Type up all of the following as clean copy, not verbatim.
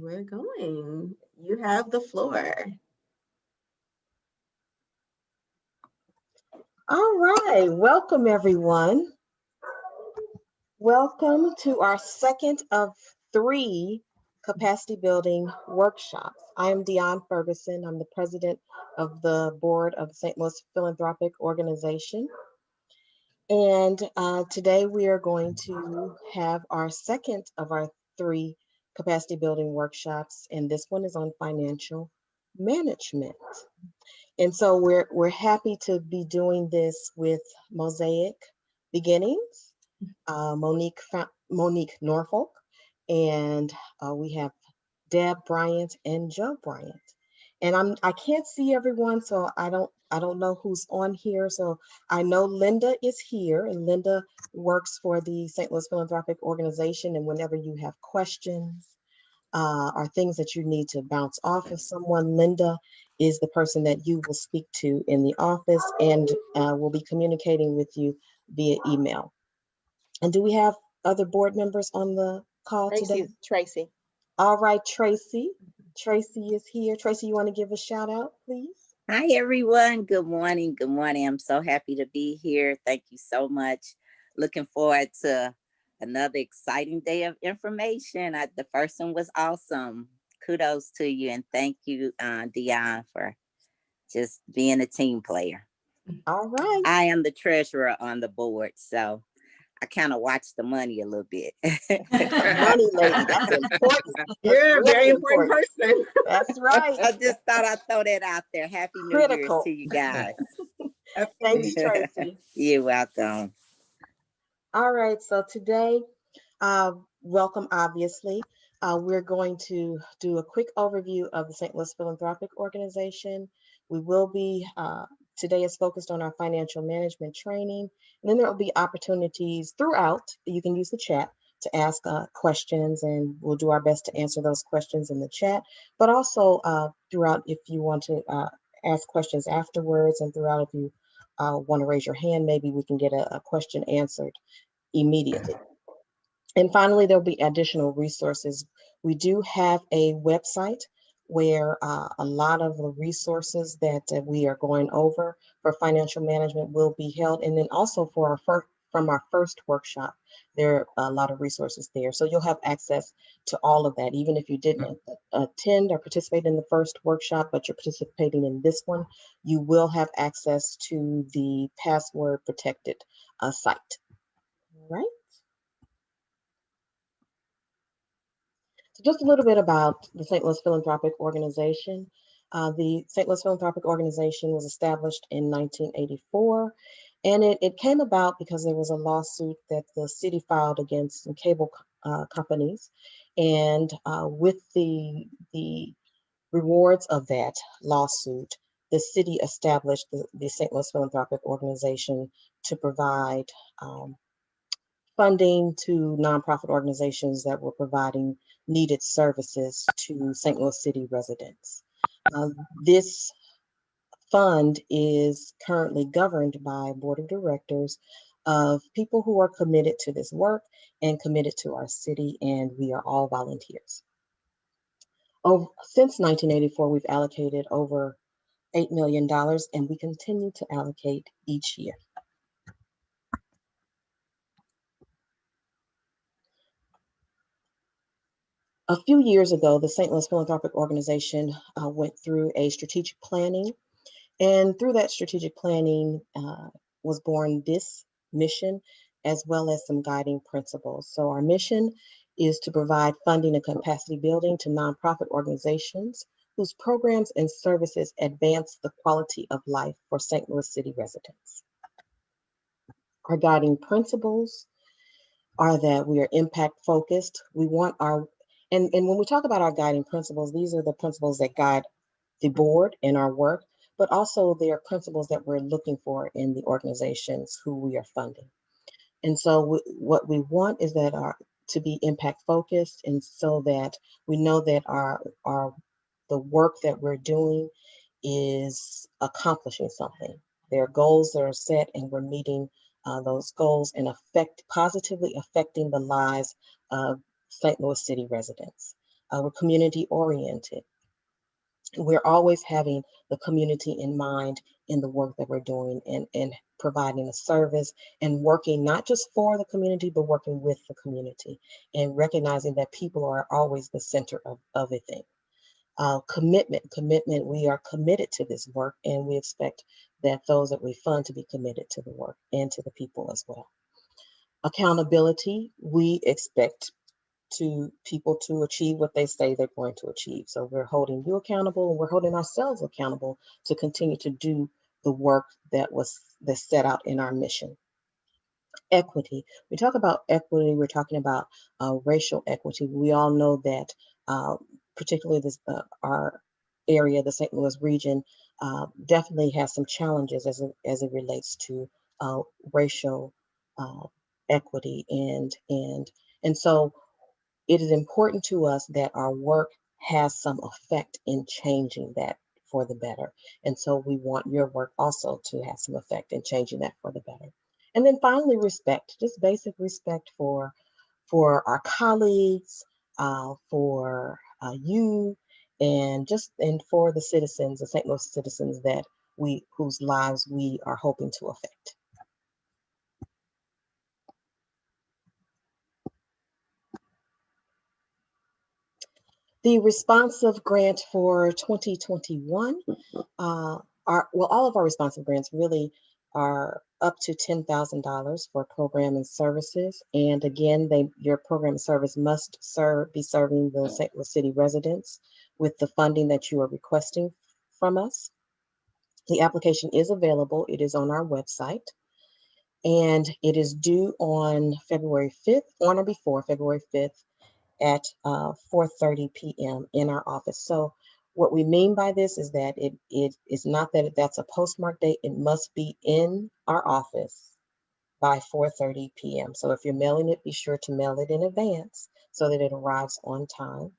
We're going. You have the floor. All right, welcome everyone. Welcome to our second of 3 capacity building workshops. I am Dion Ferguson. I'm the president of the board of the St. Louis Philanthropic Organization. And today we are going to have our second of our 3 capacity building workshops, and this one is on financial management. And so we're happy to be doing this with Mosaic Beginnings, Monique Norfolk, and we have Deb Bryant and Joe Bryant. And I can't see everyone, so I don't know who's on here. So I know Linda is here, and Linda works for the St. Louis Philanthropic Organization. And whenever you have questions or things that you need to bounce off of someone, Linda is the person that you will speak to in the office, and will be communicating with you via email. And do we have other board members on the call today? Tracy. All right, Tracy. Tracy is here. Tracy, you want to give a shout out, please? Hi, everyone. Good morning. Good morning. I'm so happy to be here. Thank you so much. Looking forward to another exciting day of information. The first one was awesome. Kudos to you. And thank you, Dion, for just being a team player. All right. I am the treasurer on the board, so I kind of watch the money a little bit. Money lady, that's important. You're a very important person. That's right. I just thought I'd throw that out there. Happy New Year's to you guys. Thanks, Tracy. You're welcome. All right, so today, welcome, obviously. We're going to do a quick overview of the St. Louis Philanthropic Organization. We will be, today is focused on our financial management training, and then there will be opportunities throughout. You can use the chat to ask questions, and we'll do our best to answer those questions in the chat, but also throughout, if you want to ask questions afterwards, and throughout, if you want to raise your hand, maybe we can get a question answered immediately. And finally, there'll be additional resources. We do have a website where a lot of the resources that we are going over for financial management will be held. And then also for from our first workshop, there are a lot of resources there. So you'll have access to all of that, even if you didn't attend or participate in the first workshop, but you're participating in this one, you will have access to the password protected site. All right. So just a little bit about the St. Louis Philanthropic Organization. The St. Louis Philanthropic Organization was established in 1984, and it came about because there was a lawsuit that the city filed against some cable companies, and with the rewards of that lawsuit, the city established the St. Louis Philanthropic Organization to provide funding to nonprofit organizations that were providing needed services to St. Louis City residents. This fund is currently governed by a board of directors of people who are committed to this work and committed to our city, and we are all volunteers. Since 1984, we've allocated over $8 million, and we continue to allocate each year. A few years ago, the St. Louis Philanthropic Organization went through a strategic planning, and through that strategic planning was born this mission, as well as some guiding principles. So our mission is to provide funding and capacity building to nonprofit organizations whose programs and services advance the quality of life for St. Louis City residents. Our guiding principles are that we are impact focused. We want our And when we talk about our guiding principles, these are the principles that guide the board in our work, but also they are principles that we're looking for in the organizations who we are funding. And so what we want is that to be impact focused, and so that we know that the work that we're doing is accomplishing something. There are goals that are set, and we're meeting those goals and positively affecting the lives of St. Louis City residents. We're community oriented. We're always having the community in mind in the work that we're doing, and providing a service and working not just for the community, but working with the community, and recognizing that people are always the center of everything. Commitment, we are committed to this work, and we expect that those that we fund to be committed to the work and to the people as well. Accountability, we expect people to achieve what they say they're going to achieve. So we're holding you accountable, and we're holding ourselves accountable to continue to do the work that's set out in our mission. Equity, we talk about equity, we're talking about racial equity. We all know that particularly this our area, the St. Louis region, definitely has some challenges as it relates to racial equity, and so it is important to us that our work has some effect in changing that for the better. And so we want your work also to have some effect in changing that for the better. And then finally, respect, just basic respect for our colleagues, for you, and for the citizens, the St. Louis citizens whose lives we are hoping to affect. The responsive grant for 2021 all of our responsive grants really are up to $10,000 for program and services. And again, your program and service must be serving the St. Louis City residents with the funding that you are requesting from us. The application is available. It is on our website, and it is due on February 5th, on or before February 5th, at 4:30 p.m. in our office. So what we mean by this is that it is not that that's a postmark date. It must be in our office by 4:30 p.m. So if you're mailing it, be sure to mail it in advance so that it arrives on time.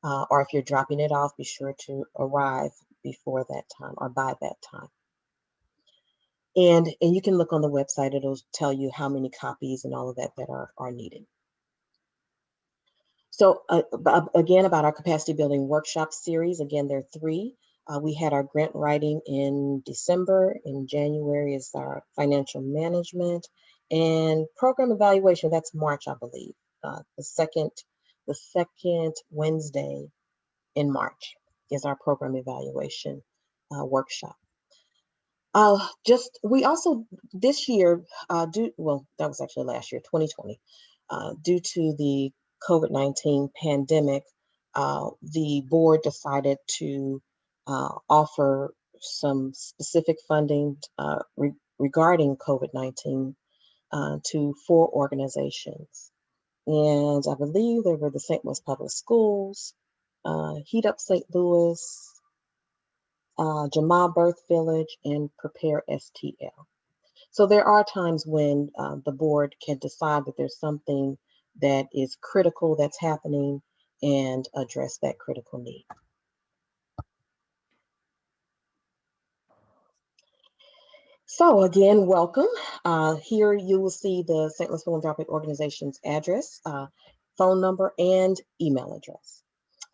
Or if you're dropping it off, be sure to arrive before that time or by that time. And you can look on the website. It'll tell you how many copies and all of that are needed. So again, about our capacity building workshop series, again, there are 3. We had our grant writing in December. In January is our financial management, and program evaluation, that's March, I believe. The second Wednesday in March is our program evaluation workshop. We also this year, that was actually last year, 2020, due to the COVID-19 pandemic, the board decided to offer some specific funding regarding COVID-19 to 4 organizations. And I believe they were the St. Louis Public Schools, Heat Up St. Louis, Jamal Birth Village, and Prepare STL. So there are times when the board can decide that there's something that is critical that's happening and address that critical need. So again, welcome. Here you will see the St. Louis Philanthropic Organization's address, phone number, and email address.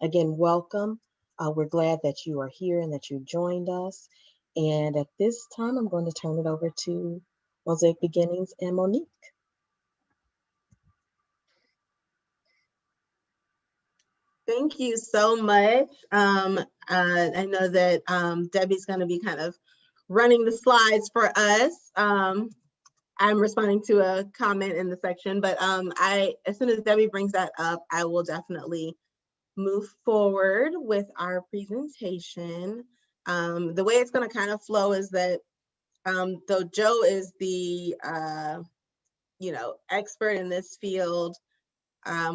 Again, welcome. We're glad that you are here and that you joined us. And at this time, I'm going to turn it over to Mosaic Beginnings and Monique. Thank you so much. I know that Debbie's going to be kind of running the slides for us. I'm responding to a comment in the section, but as soon as Debbie brings that up, I will definitely move forward with our presentation. The way it's going to kind of flow is that though Joe is the expert in this field,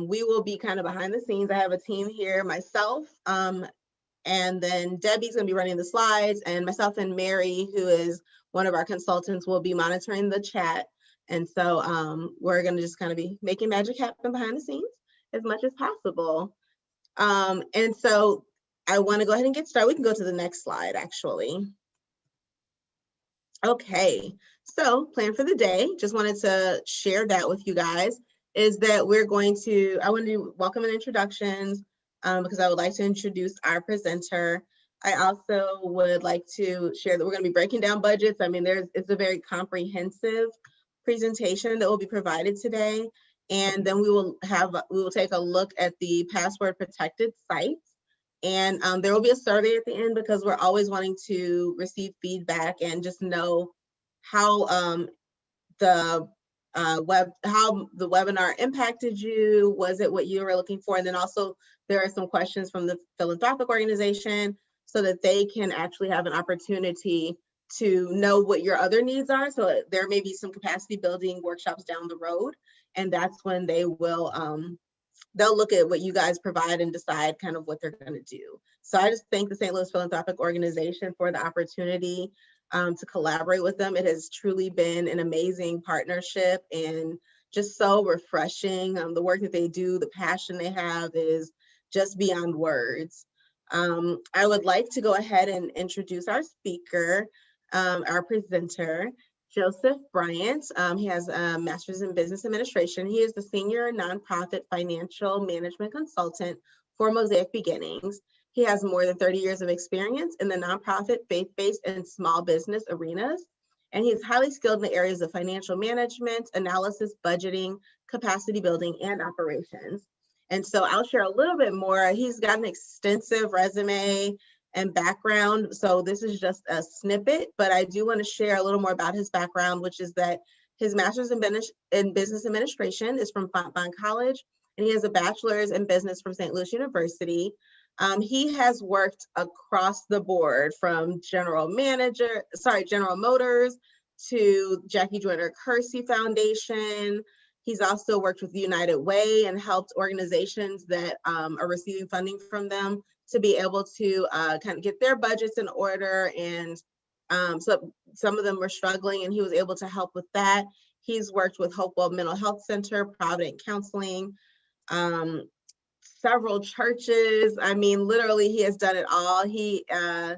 we will be kind of behind the scenes. I have a team here, myself, and then Debbie's going to be running the slides, and myself and Mary, who is one of our consultants, will be monitoring the chat. And so we're going to just kind of be making magic happen behind the scenes as much as possible. And so I want to go ahead and get started. We can go to the next slide, actually. Okay, so plan for the day. Just wanted to share that with you guys, is that I want to do welcome and introductions. because I would like to introduce our presenter. I also would like to share that we're going to be breaking down budgets. I mean, it's a very comprehensive presentation that will be provided today. And then we will take a look at the password protected sites. And there will be a survey at the end because we're always wanting to receive feedback and just know how the webinar impacted you. Was it what you were looking for? And then also there are some questions from the philanthropic organization so that they can actually have an opportunity to know what your other needs are. So there may be some capacity building workshops down the road, and that's when they will they'll look at what you guys provide and decide kind of what they're going to do. So I just thank the St. Louis Philanthropic Organization for the opportunity to collaborate with them. It has truly been an amazing partnership and just so refreshing. The work that they do, the passion they have is just beyond words. I would like to go ahead and introduce our speaker, our presenter, Joseph Bryant. He has a master's in business administration. He is the senior nonprofit financial management consultant for Mosaic Beginnings. He has more than 30 years of experience in the nonprofit, faith-based, and small business arenas. And he is highly skilled in the areas of financial management, analysis, budgeting, capacity building, and operations. And so I'll share a little bit more. He's got an extensive resume and background. So this is just a snippet, but I do want to share a little more about his background, which is that his master's in business administration is from Fontbonne College, and he has a bachelor's in business from St. Louis University. He has worked across the board from General Motors to Jackie Joyner Kersee Foundation. He's also worked with United Way and helped organizations that are receiving funding from them to be able to kind of get their budgets in order. And so some of them were struggling, and he was able to help with that. He's worked with Hopewell Mental Health Center, Provident Counseling, several churches. I mean, literally, he has done it all. He has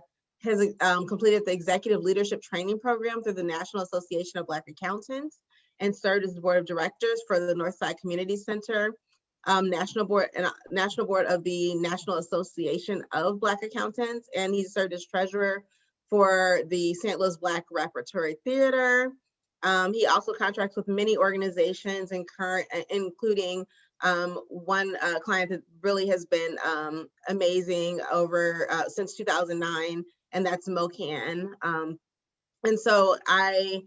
completed the Executive Leadership Training Program through the National Association of Black Accountants and served as the board of directors for the Northside Community Center, national board of the National Association of Black Accountants, and he served as treasurer for the St. Louis Black Repertory Theater. He also contracts with many organizations, including one client that really has been amazing over since 2009, and that's MoCan. And so I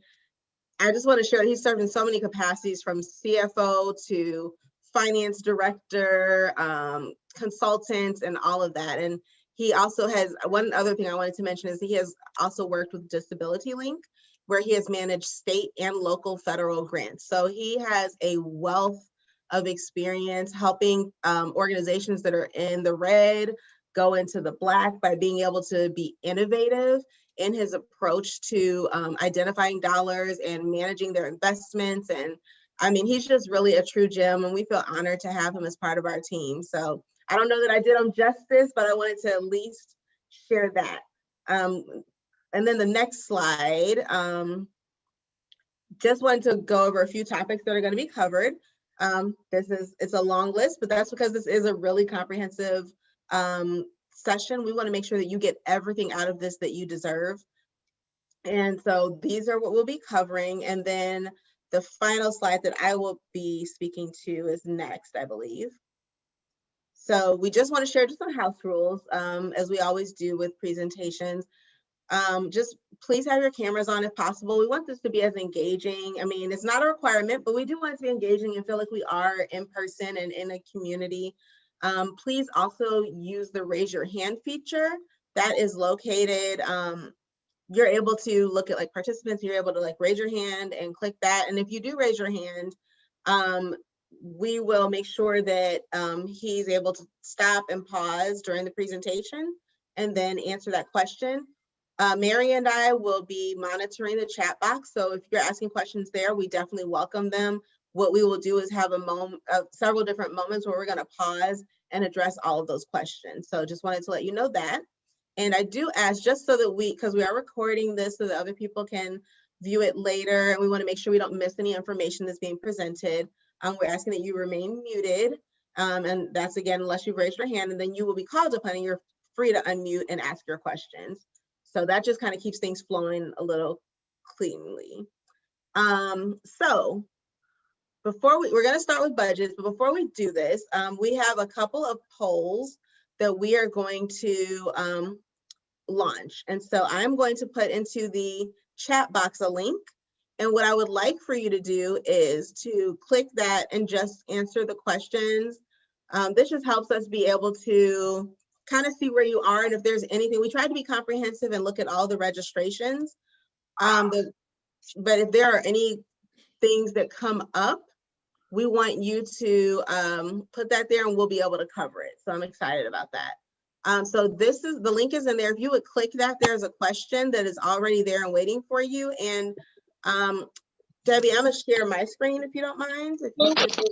just want to share, he served in so many capacities, from CFO to finance director, consultant, and all of that. And he also has, one other thing I wanted to mention is he has also worked with Disability Link, where he has managed state and local federal grants. So he has a wealth of experience helping organizations that are in the red go into the black by being able to be innovative in his approach to identifying dollars and managing their investments. And I mean, he's just really a true gem, and we feel honored to have him as part of our team. So I don't know that I did him justice, but I wanted to at least share that. And then the next slide, just wanted to go over a few topics that are going to be covered. It's a long list, but that's because this is a really comprehensive session. We want to make sure that you get everything out of this that you deserve. And so these are what we'll be covering. And then the final slide that I will be speaking to is next, I believe. So we just want to share just some house rules, as we always do with presentations. Just please have your cameras on if possible. We want this to be as engaging. I mean, it's not a requirement, but we do want it to be engaging and feel like we are in person and in a community. Please also use the raise your hand feature that is located. You're able to look at like participants, you're able to like raise your hand and click that. And if you do raise your hand, we will make sure that he's able to stop and pause during the presentation and then answer that question. Mary and I will be monitoring the chat box. So if you're asking questions there, we definitely welcome them. What we will do is have several different moments where we're going to pause and address all of those questions. So just wanted to let you know that. And I do ask, just so that because we are recording this so that other people can view it later, and we want to make sure we don't miss any information that's being presented. We're asking that you remain muted. And that's again, unless you've raised your hand, and then you will be called upon and you're free to unmute and ask your questions. So that just kind of keeps things flowing a little cleanly. So we're going to start with budgets, but before we do this, we have a couple of polls that we are going to launch. And so I'm going to put into the chat box a link. And what I would like for you to do is to click that and just answer the questions. This just helps us be able to kind of see where you are. And if there's anything, we try to be comprehensive and look at all the registrations. But if there are any things that come up, we want you to put that there and we'll be able to cover it. So I'm excited about that. So the link is in there. If you would click that, there's a question that is already there and waiting for you. And Debbie, I'm gonna share my screen if you don't mind. If you could for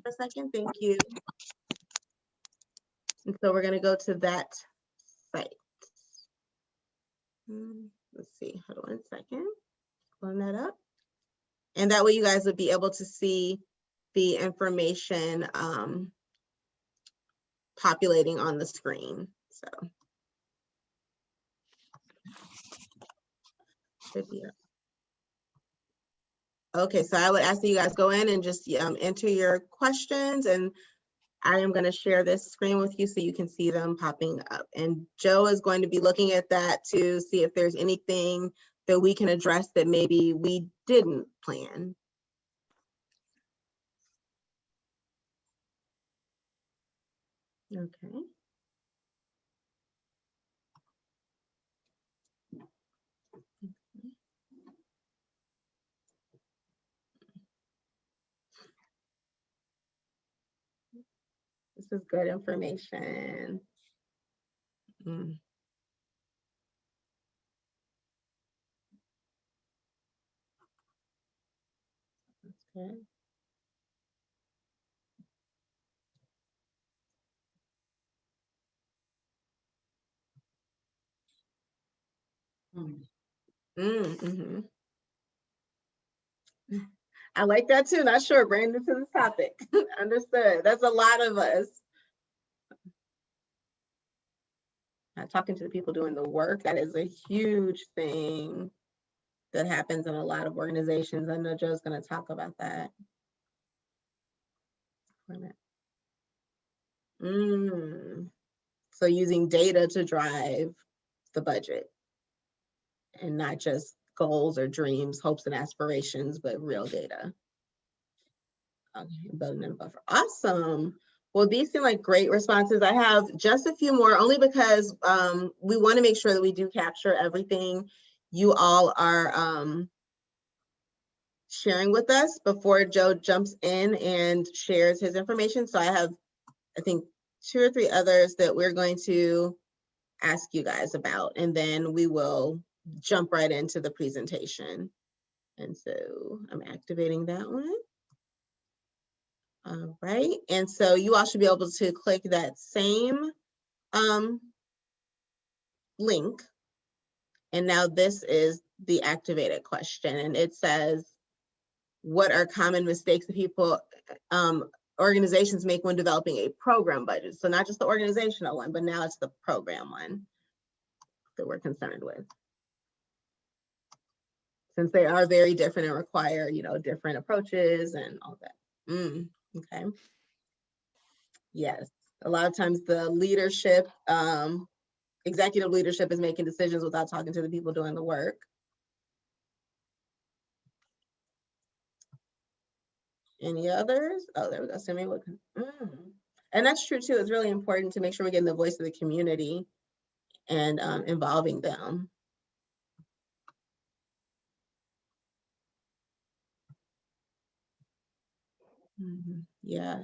a second, thank you. And so we're gonna go to that site. Let's see, hold on 1 second. Pulling that up. And that way you guys would be able to see the information populating on the screen. So should be up. Okay, so I would ask that you guys go in and just enter your questions, and I am going to share this screen with you so you can see them popping up. And Joe is going to be looking at that to see if there's anything that we can address that maybe we didn't plan. Okay. This is good information. Okay. Mm-hmm. I like that too. Not sure, Brandon, to this topic. Understood. That's a lot of us. Talking to the people doing the work, that is a huge thing that happens in a lot of organizations. I know Joe's going to talk about that. So using data to drive the budget and not just goals or dreams, hopes and aspirations, but real data. Okay, building in a buffer. Awesome. Well, these seem like great responses. I have just a few more, only because we want to make sure that we do capture everything you all are sharing with us before Joe jumps in and shares his information. So I have, I think, 2 or 3 others that we're going to ask you guys about, and then we will jump right into the presentation. And so I'm activating that one. All right, and so you all should be able to click that same link. And now this is the activated question, and it says, what are common mistakes that people, organizations make when developing a program budget? So not just the organizational one, but now it's the program one that we're concerned with. Since they are very different and require, different approaches and all that. Okay. Yes, a lot of times the leadership, executive leadership is making decisions without talking to the people doing the work. Any others? Oh, there we go. Send me what. And that's true too. It's really important to make sure we're getting the voice of the community and involving them. Yeah.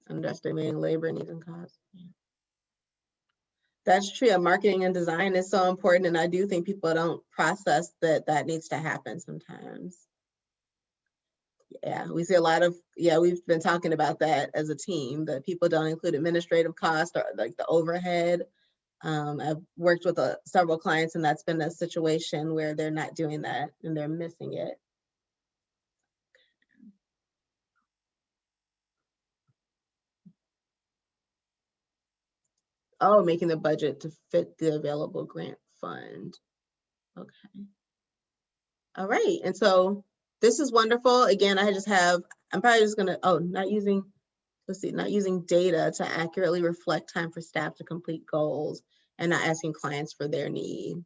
Underestimating labor needs and costs. That's true. Marketing and design is so important, and I do think people don't process that needs to happen sometimes. Yeah, we see a lot of, we've been talking about that as a team, that people don't include administrative costs or like the overhead. I've worked with several clients, and that's been a situation where they're not doing that and they're missing it. Oh, making the budget to fit the available grant fund. Okay. All right, and so this is wonderful. Again, I'm probably just gonna, not using data to accurately reflect time for staff to complete goals and not asking clients for their need.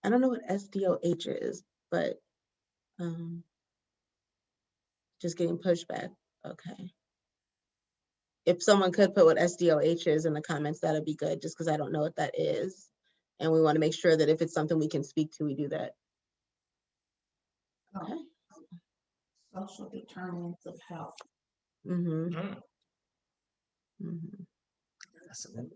I don't know what SDOH is, but just getting pushback. Okay. If someone could put what SDOH is in the comments, that'd be good, just because I don't know what that is. And we want to make sure that if it's something we can speak to, we do that. Okay. Social determinants of health. Mm-hmm. Mm. Mm-hmm. That's a good-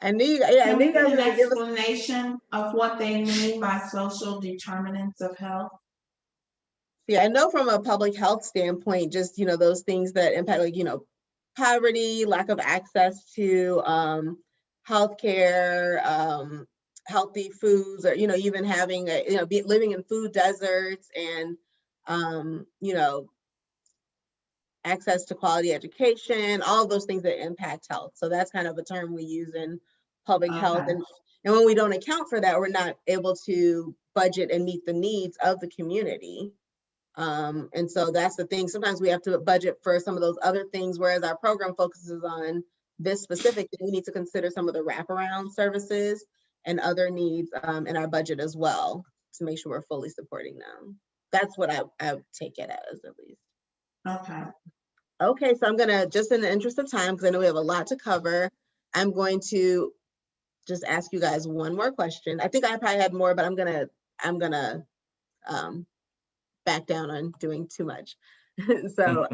I knew Can we you get guys an were gonna give us. explanation of what they mean by social determinants of health? Yeah, I know from a public health standpoint, just, those things that impact, like, poverty, lack of access to healthcare, healthy foods, or, even having, living in food deserts and, access to quality education, all of those things that impact health. So that's kind of a term we use in public health. Okay. And when we don't account for that, we're not able to budget and meet the needs of the community. And so that's the thing. Sometimes we have to budget for some of those other things, whereas our program focuses on this specific thing. We need to consider some of the wraparound services and other needs in our budget as well to make sure we're fully supporting them. That's what I take it as, at least. Okay. Okay, so I'm gonna, just in the interest of time, because I know we have a lot to cover, I'm going to just ask you guys one more question. I think I probably had more, but I'm gonna back down on doing too much. So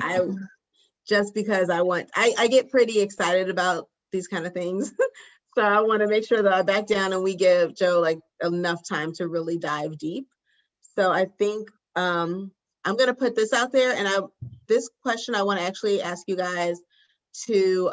just because I get pretty excited about these kind of things. So I want to make sure that I back down and we give Joe like enough time to really dive deep. So I think I'm going to put this out there, and this question I want to actually ask you guys to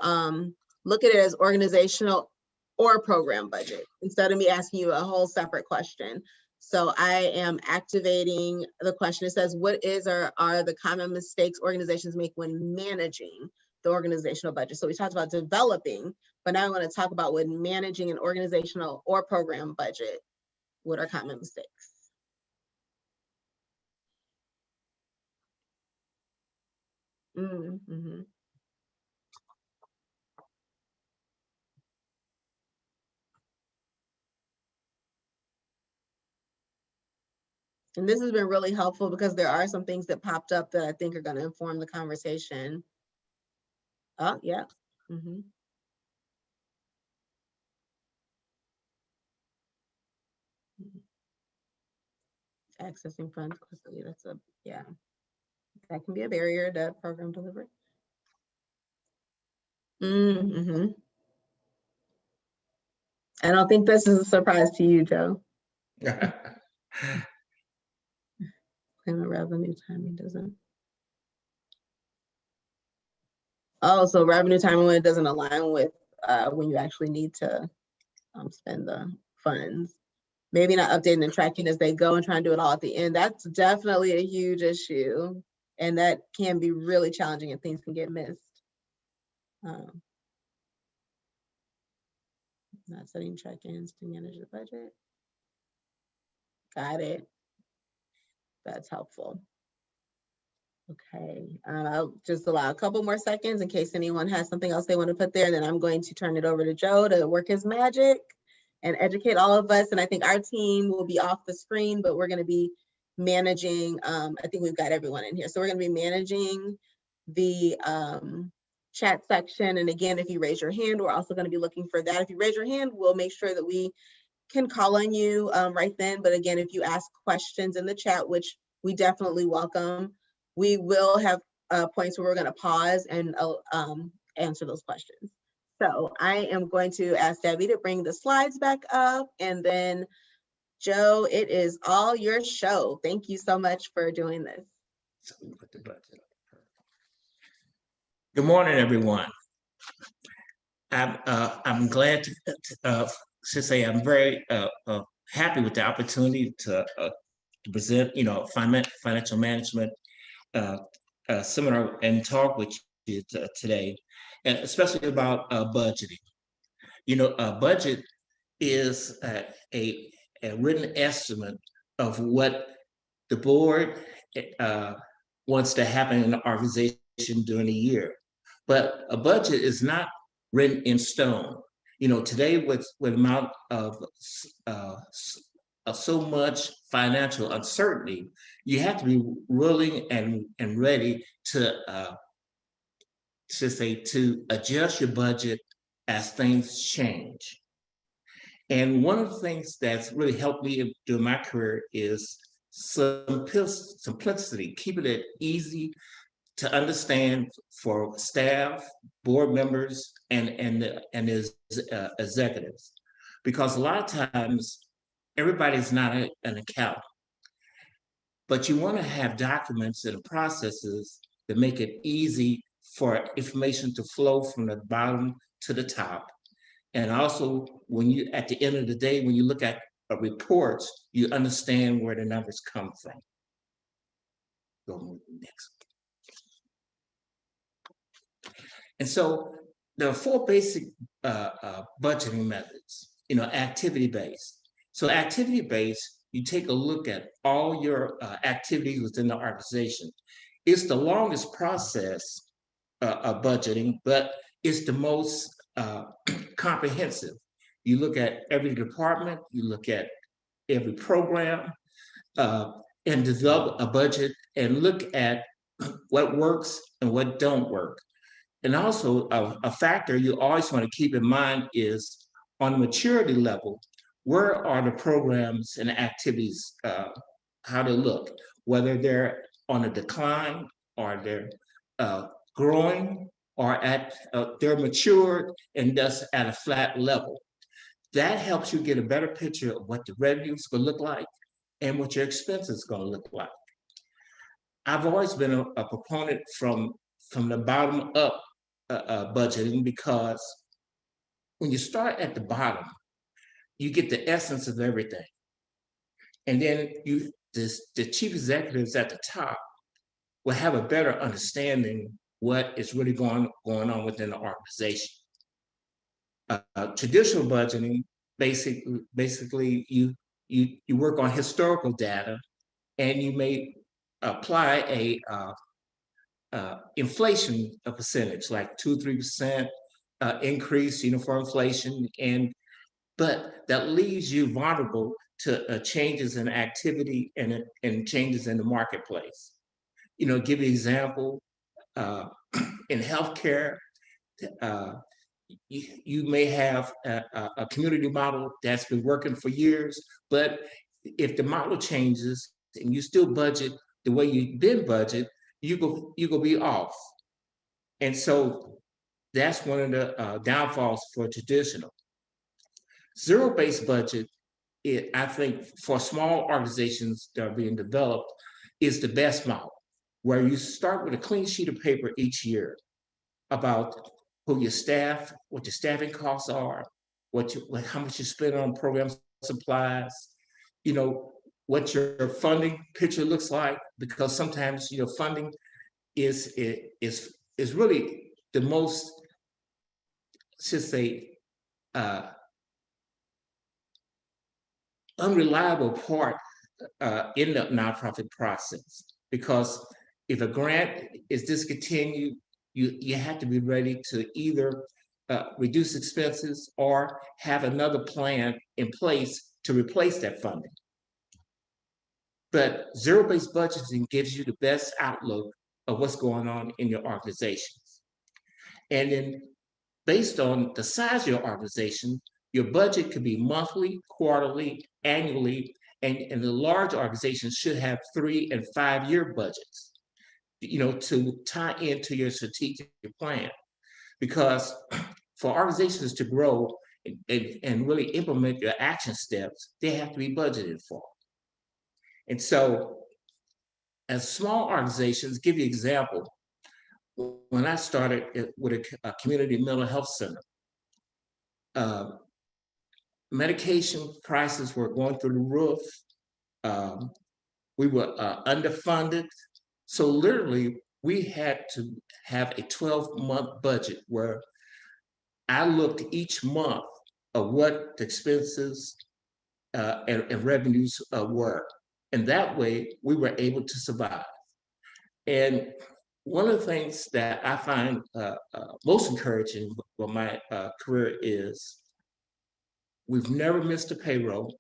look at it as organizational or program budget instead of me asking you a whole separate question. So I am activating the question. It says, what are the common mistakes organizations make when managing the organizational budget? So we talked about developing, but now I want to talk about when managing an organizational or program budget. What are common mistakes? Mm-hmm. And this has been really helpful because there are some things that popped up that I think are going to inform the conversation. Oh, yeah. Mm-hmm. Accessing funds quickly. That can be a barrier to program delivery. Mm-hmm. I don't think this is a surprise to you, Joe. And the revenue timing doesn't. Oh, so revenue timing when it doesn't align with when you actually need to spend the funds. Maybe not updating and tracking as they go and trying to do it all at the end. That's definitely a huge issue. And that can be really challenging and things can get missed. Not setting check-ins to manage the budget. Got it. That's helpful. Okay, I'll just allow a couple more seconds in case anyone has something else they want to put there. And then I'm going to turn it over to Joe to work his magic and educate all of us. And I think our team will be off the screen, but we're going to be managing, I think we've got everyone in here. So we're going to be managing the chat section. And again, if you raise your hand, we're also going to be looking for that. If you raise your hand, we'll make sure that we can call on you right then. But again, if you ask questions in the chat, which we definitely welcome, we will have points where we're going to pause and answer those questions. So I am going to ask Debbie to bring the slides back up, and then Joe, it is all your show. Thank you so much for doing this. So we put the budget up. Good morning, everyone. I'm glad to say I'm very happy with the opportunity to present, financial management seminar and talk with you today, and especially about budgeting. A budget is a written estimate of what the board wants to happen in the organization during a year. But a budget is not written in stone. Today with amount of so much financial uncertainty, you have to be willing and ready to adjust your budget as things change. And one of the things that's really helped me during my career is simplicity, keeping it easy to understand for staff, board members, and executives. Because a lot of times, everybody's not an accountant, but you want to have documents and processes that make it easy for information to flow from the bottom to the top. And also, at the end of the day, when you look at reports, you understand where the numbers come from. Go next. And so there are four basic budgeting methods, activity-based. So activity-based, you take a look at all your activities within the organization. It's the longest process of budgeting, but it's the most comprehensive. You look at every department, you look at every program, and develop a budget and look at what works and what don't work. And also a factor you always want to keep in mind is on the maturity level, where are the programs and activities, how they look, whether they're on a decline or they're growing or they're matured and thus at a flat level. That helps you get a better picture of what the revenue is going to look like and what your expenses are going to look like. I've always been a proponent from the bottom up budgeting, because when you start at the bottom, you get the essence of everything. And then the chief executives at the top will have a better understanding what is really going on within the organization. Traditional budgeting, basically you work on historical data, and you may apply a inflation percentage, like 2-3% increase, for inflation, but that leaves you vulnerable to changes in activity and changes in the marketplace. Give you an example, in healthcare, you may have a community model that's been working for years, but if the model changes and you still budget the way you've been budget, you go be off. And so that's one of the downfalls for traditional. Zero-based budget, I think for small organizations that are being developed, is the best model, where you start with a clean sheet of paper each year about who your staff, what your staffing costs are, how much you spend on program supplies, what your funding picture looks like, because sometimes funding is really the most, should say, unreliable part in the nonprofit process. Because if a grant is discontinued, you have to be ready to either reduce expenses or have another plan in place to replace that funding. But zero-based budgeting gives you the best outlook of what's going on in your organizations. And then based on the size of your organization, your budget could be monthly, quarterly, annually, and the large organizations should have 3- and 5-year budgets, to tie into your strategic plan. Because for organizations to grow and really implement your action steps, they have to be budgeted for. And so, as small organizations, give you an example. When I started with a community mental health center, medication prices were going through the roof. We were underfunded. So literally, we had to have a 12-month budget where I looked each month of what the expenses and revenues were. And that way we were able to survive. And one of the things that I find most encouraging with my career is we've never missed a payroll.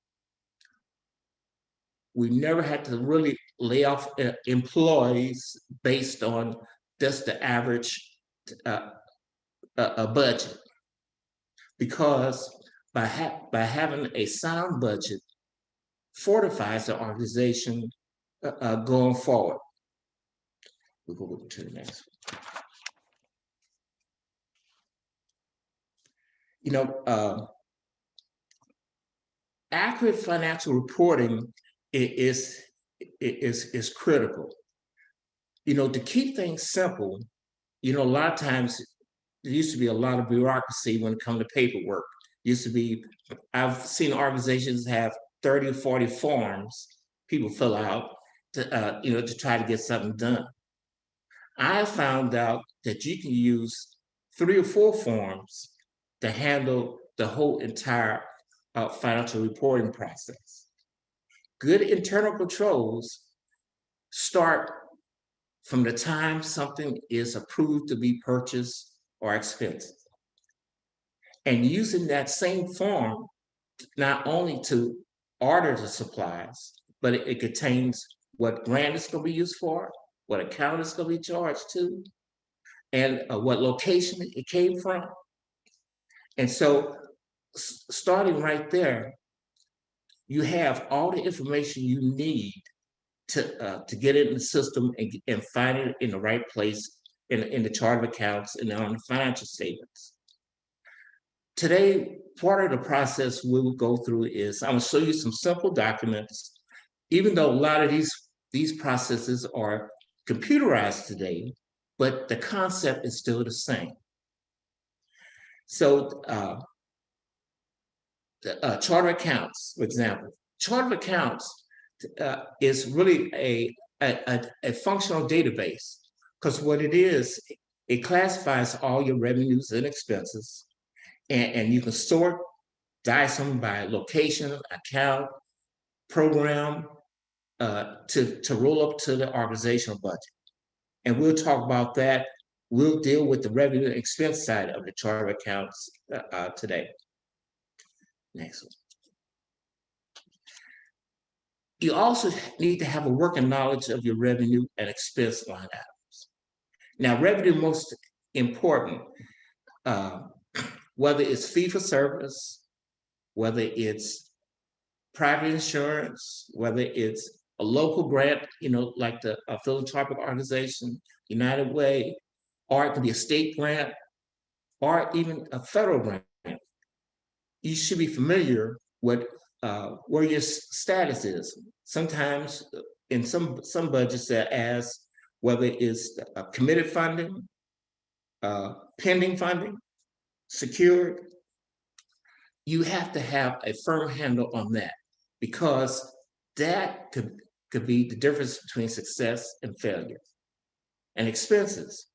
We never had to really lay off employees based on just the average budget, because by having a sound budget fortifies the organization going forward. We'll go to the next one. You know, accurate financial reporting is critical. You know, to keep things simple, you know, a lot of times there used to be a lot of bureaucracy when it comes to paperwork. Used to be, I've seen organizations have 30 or 40 forms people fill out to, you know, to try to get something done. I found out that you can use 3 or 4 forms to handle the whole entire financial reporting process. Good internal controls start from the time something is approved to be purchased or expensed. And using that same form not only to order the supplies, but it contains what grant is going to be used for, what account is going to be charged to, and what location it came from. And so starting right there, you have all the information you need to get it in the system and find it in the right place in the chart of accounts and on the financial statements. Today, part of the process we will go through is I'm going to show you some simple documents. Even though a lot of these processes are computerized today, but the concept is still the same. So the chart of accounts, for example, chart of accounts is really a functional database, because what it is, it classifies all your revenues and expenses, and you can sort, dice them by location, account, program, to roll up to the organizational budget. And we'll talk about that. We'll deal with the revenue and expense side of the chart of accounts today. Next one. You also need to have a working knowledge of your revenue and expense line items. Now, revenue most important, whether it's fee for service, whether it's private insurance, whether it's a local grant, you know, like the philanthropic organization, United Way, or it can be a state grant, or even a federal grant. You should be familiar with where your status is. Sometimes in some budgets that ask whether it's committed funding, pending funding, secured. You have to have a firm handle on that, because that could be the difference between success and failure. And expenses.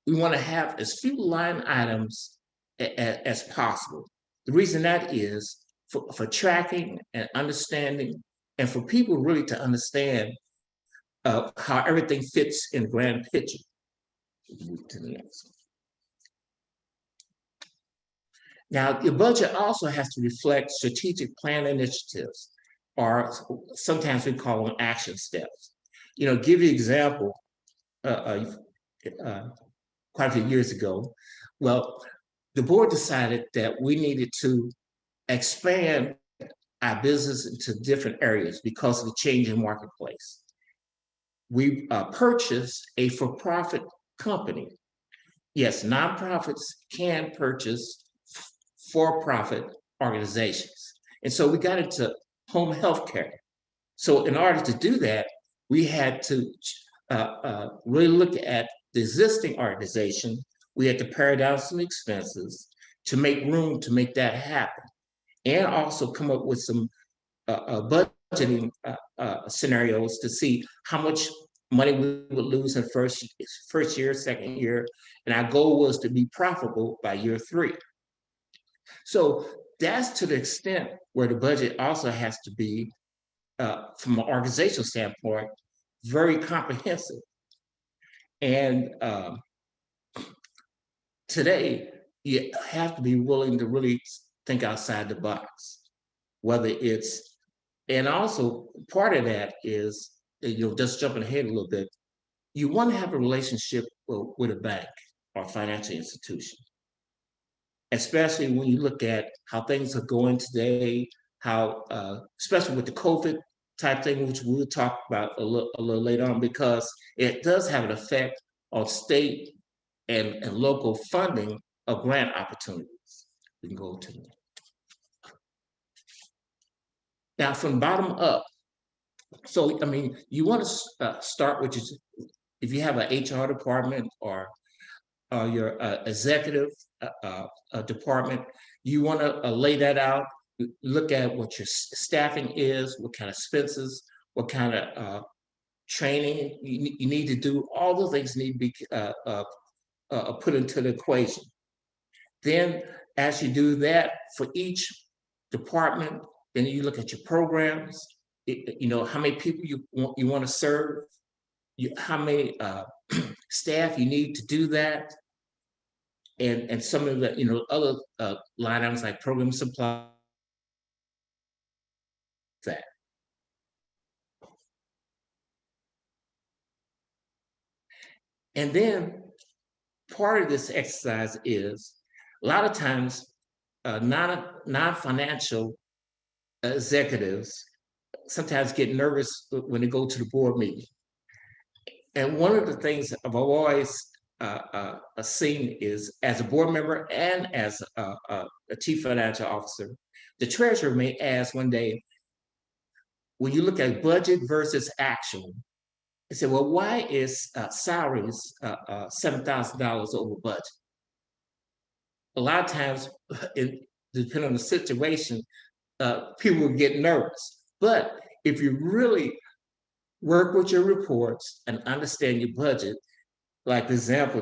We want to have as few line items as possible. The reason that is for tracking and understanding, and for people really to understand how everything fits in the grand picture. Move to the next one. Now, your budget also has to reflect strategic plan initiatives, or sometimes we call them action steps. You know, give you an example, quite a few years ago, well, the board decided that we needed to expand our business into different areas because of the changing marketplace. We purchased a for-profit company. Yes, nonprofits can purchase for-profit organizations. And so we got into home health care. So in order to do that, we had to really look at the existing organization. We had to pare down some expenses to make room to make that happen, and also come up with some budget budgeting scenarios to see how much money we would lose in first year, second year, and our goal was to be profitable by year 3. So that's to the extent where the budget also has to be, from an organizational standpoint, very comprehensive. And today, you have to be willing to really think outside the box, whether it's, and also part of that is, just jumping ahead a little bit, you want to have a relationship with a bank or financial institution, especially when you look at how things are going today, how, especially with the COVID type thing, which we'll talk about a little later on, because it does have an effect on state and local funding of grant opportunities. We can go to that. Now, from bottom up, so, I mean, you want to start with, if you have an HR department or your executive department, you want to lay that out, look at what your staffing is, what kind of expenses, what kind of training you need to do. All those things need to be put into the equation. Then, as you do that for each department, then you look at your programs, how many people you want to serve, how many staff you need to do that, and some of the other line items like program supply, that. And then part of this exercise is, a lot of times, non-financial executives sometimes get nervous when they go to the board meeting. And one of the things I've always seen is, as a board member and as a chief financial officer, the treasurer may ask one day, when you look at budget versus actual, they say, well, why is salaries $7,000 over budget? A lot of times, depending on the situation, people will get nervous. But if you really work with your reports and understand your budget, like for example,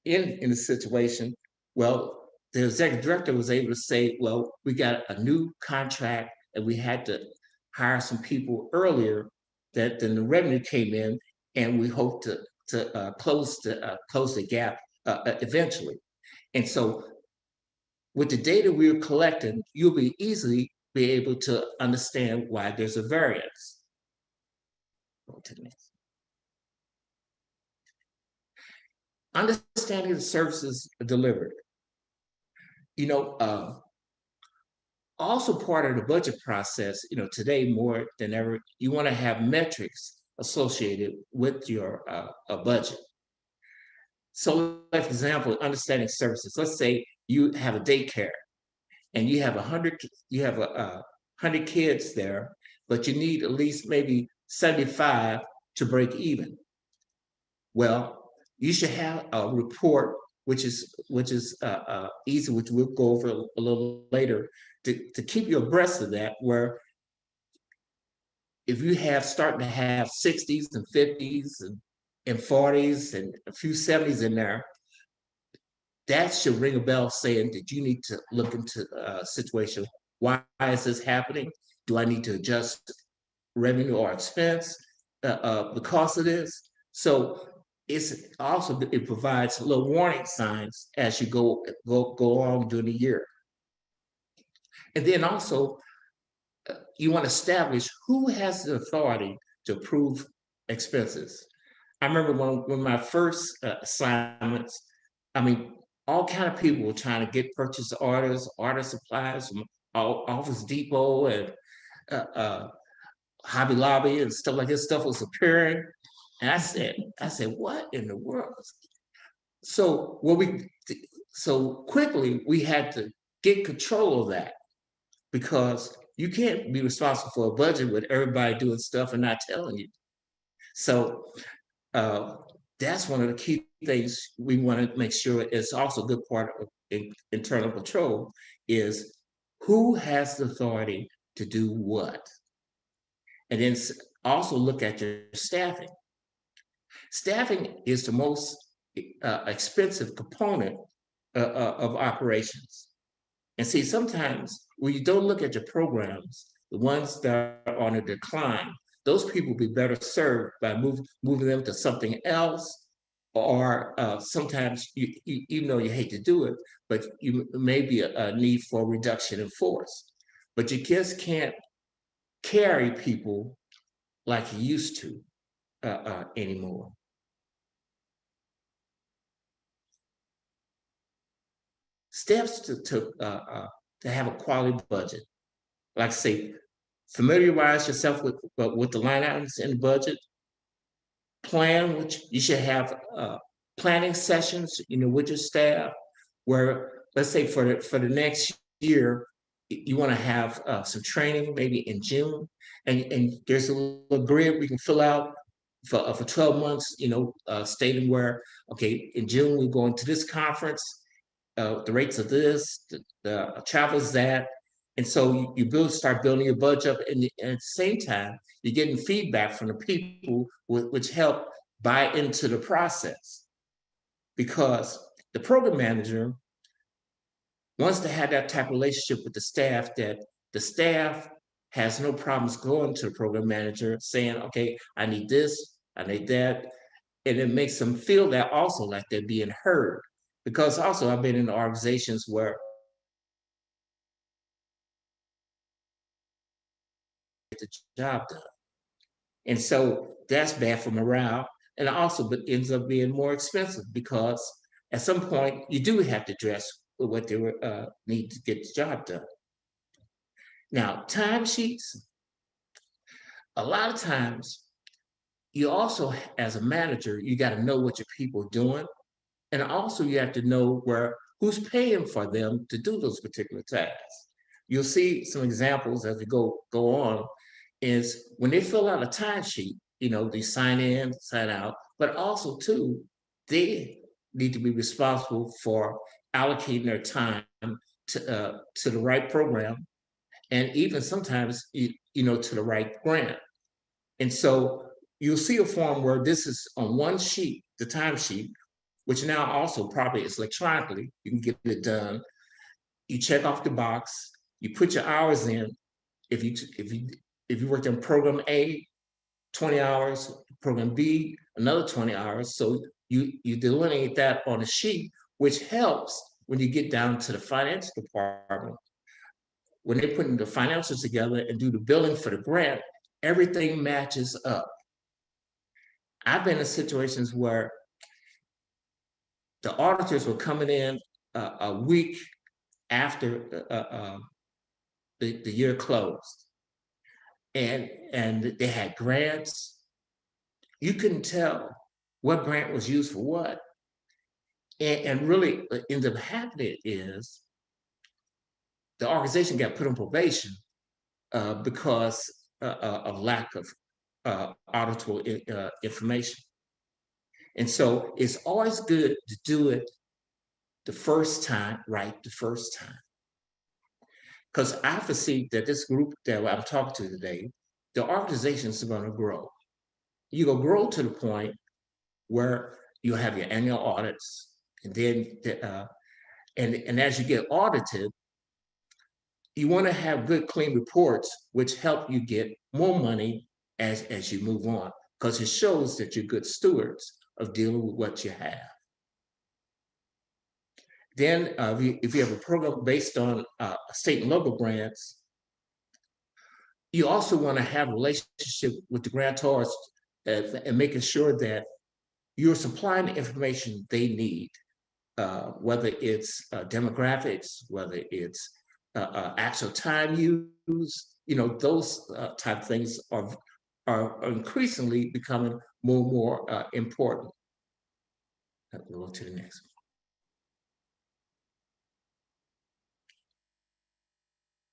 in the situation, well, the executive director was able to say, well, we got a new contract and we had to hire some people earlier, that then the revenue came in, and we hope to close the gap eventually. And so with the data we're collecting, you'll be easily be able to understand why there's a variance. Go to the next. Understanding the services delivered. Also part of the budget process, today more than ever, you want to have metrics associated with your budget. So, like, for example, understanding services. Let's say you have a daycare, and you have 100 kids there, but you need at least maybe 75 to break even. Well, you should have a report, which is easy, which we'll go over a little later, to keep you abreast of that, where if you starting to have 60s and 50s and 40s and a few 70s in there, that should ring a bell saying that you need to look into a situation. Why is this happening? Do I need to adjust revenue or expense because of this? So it provides little warning signs as you go along during the year. And then also, you want to establish who has the authority to approve expenses. I remember when my first assignments, all kind of people were trying to get purchase orders, order supplies from Office Depot and Hobby Lobby and stuff like this. Stuff was appearing, and I said, what in the world? So quickly we had to get control of that, because you can't be responsible for a budget with everybody doing stuff and not telling you. So that's one of the key things we want to make sure is also a good part of internal control, is who has the authority to do what. and then also look at your staffing. Staffing is the most expensive component of operations. And see, sometimes when you don't look at your programs, the ones that are on a decline, those people will be better served by moving them to something else, or sometimes, even though you hate to do it, but you may be a need for reduction in force. But you just can't carry people like you used to anymore. Steps to have a quality budget. Like I say, familiarize yourself with the line items in the budget. Plan, which you should have planning sessions, with your staff, where, let's say, for the next year, you want to have some training maybe in June, and there's a little grid we can fill out for 12 months, stating where, okay, in June we're going to this conference, the rates of this, the travel's that. And so you start building your budget up, and at the same time, you're getting feedback from the people which help buy into the process. Because the program manager wants to have that type of relationship with the staff, that the staff has no problems going to the program manager saying, okay, I need this, I need that. And it makes them feel that also, like they're being heard. Because also I've been in organizations where the job done. And so that's bad for morale. And also, but ends up being more expensive, because at some point you do have to dress with what they need to get the job done. Now, timesheets, a lot of times you also, as a manager, you got to know what your people are doing. And also you have to know who's paying for them to do those particular tasks. You'll see some examples as we go on, is when they fill out a timesheet, they sign in, sign out, but also too, they need to be responsible for allocating their time to the right program, and even sometimes, to the right grant. And so you'll see a form where this is on one sheet, the timesheet, which now also probably is electronically, you can get it done. You check off the box, you put your hours in. If you worked on program A, 20 hours, program B, another 20 hours. So you delineate that on a sheet, which helps when you get down to the finance department. When they're putting the financials together and do the billing for the grant, everything matches up. I've been in situations where the auditors were coming in a week after the year closed, and they had grants. You couldn't tell what grant was used for what, and really what ended up happening is the organization got put on probation because of lack of auditable information. And so it's always good to do it the first time, right? The first time. Because I foresee that this group that I'm talking to today, the organizations are going to grow. You're going to grow to the point where you have your annual audits, and then and as you get audited, you want to have good, clean reports, which help you get more money as you move on, because it shows that you're good stewards of dealing with what you have. Then, if you have a program based on state and local grants, you also want to have a relationship with the grantors and making sure that you're supplying the information they need, whether it's demographics, whether it's actual time use, those type of things are increasingly becoming more and more important. We'll go to the next one.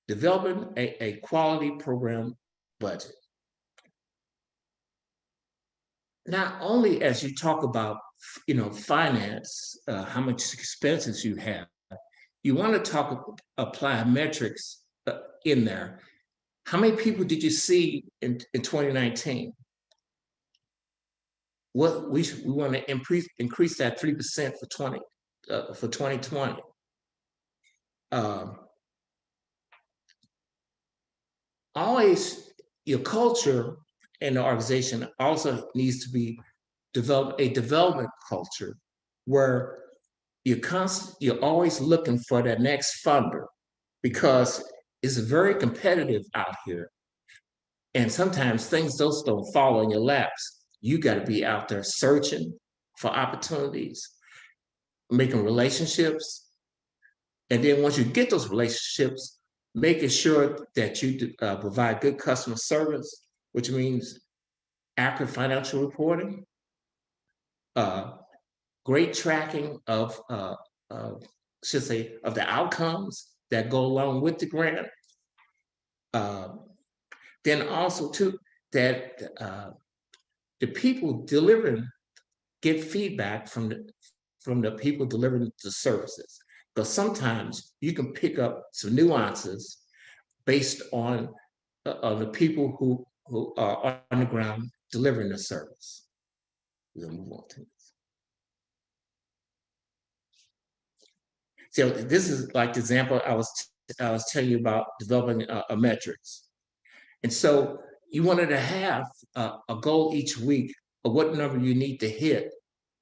Developing a quality program budget. Not only as you talk about, finance, how much expenses you have, you want to apply metrics in there. How many people did you see in 2019? What we want to increase that 3% for 2020. Always your culture in the organization also needs to be a development culture where you're always looking for that next funder, because it's very competitive out here. And sometimes things just don't fall in your laps. You got to be out there searching for opportunities, making relationships. And then once you get those relationships, making sure that you provide good customer service, which means accurate financial reporting, great tracking of the outcomes that go along with the grant. Then also too, that the people delivering get feedback from the people delivering the services. Because sometimes you can pick up some nuances based on the people who are on the ground delivering the service. We'll move on to this. So this is like the example I was telling you about developing a metrics. And so you wanted to have a goal each week of what number you need to hit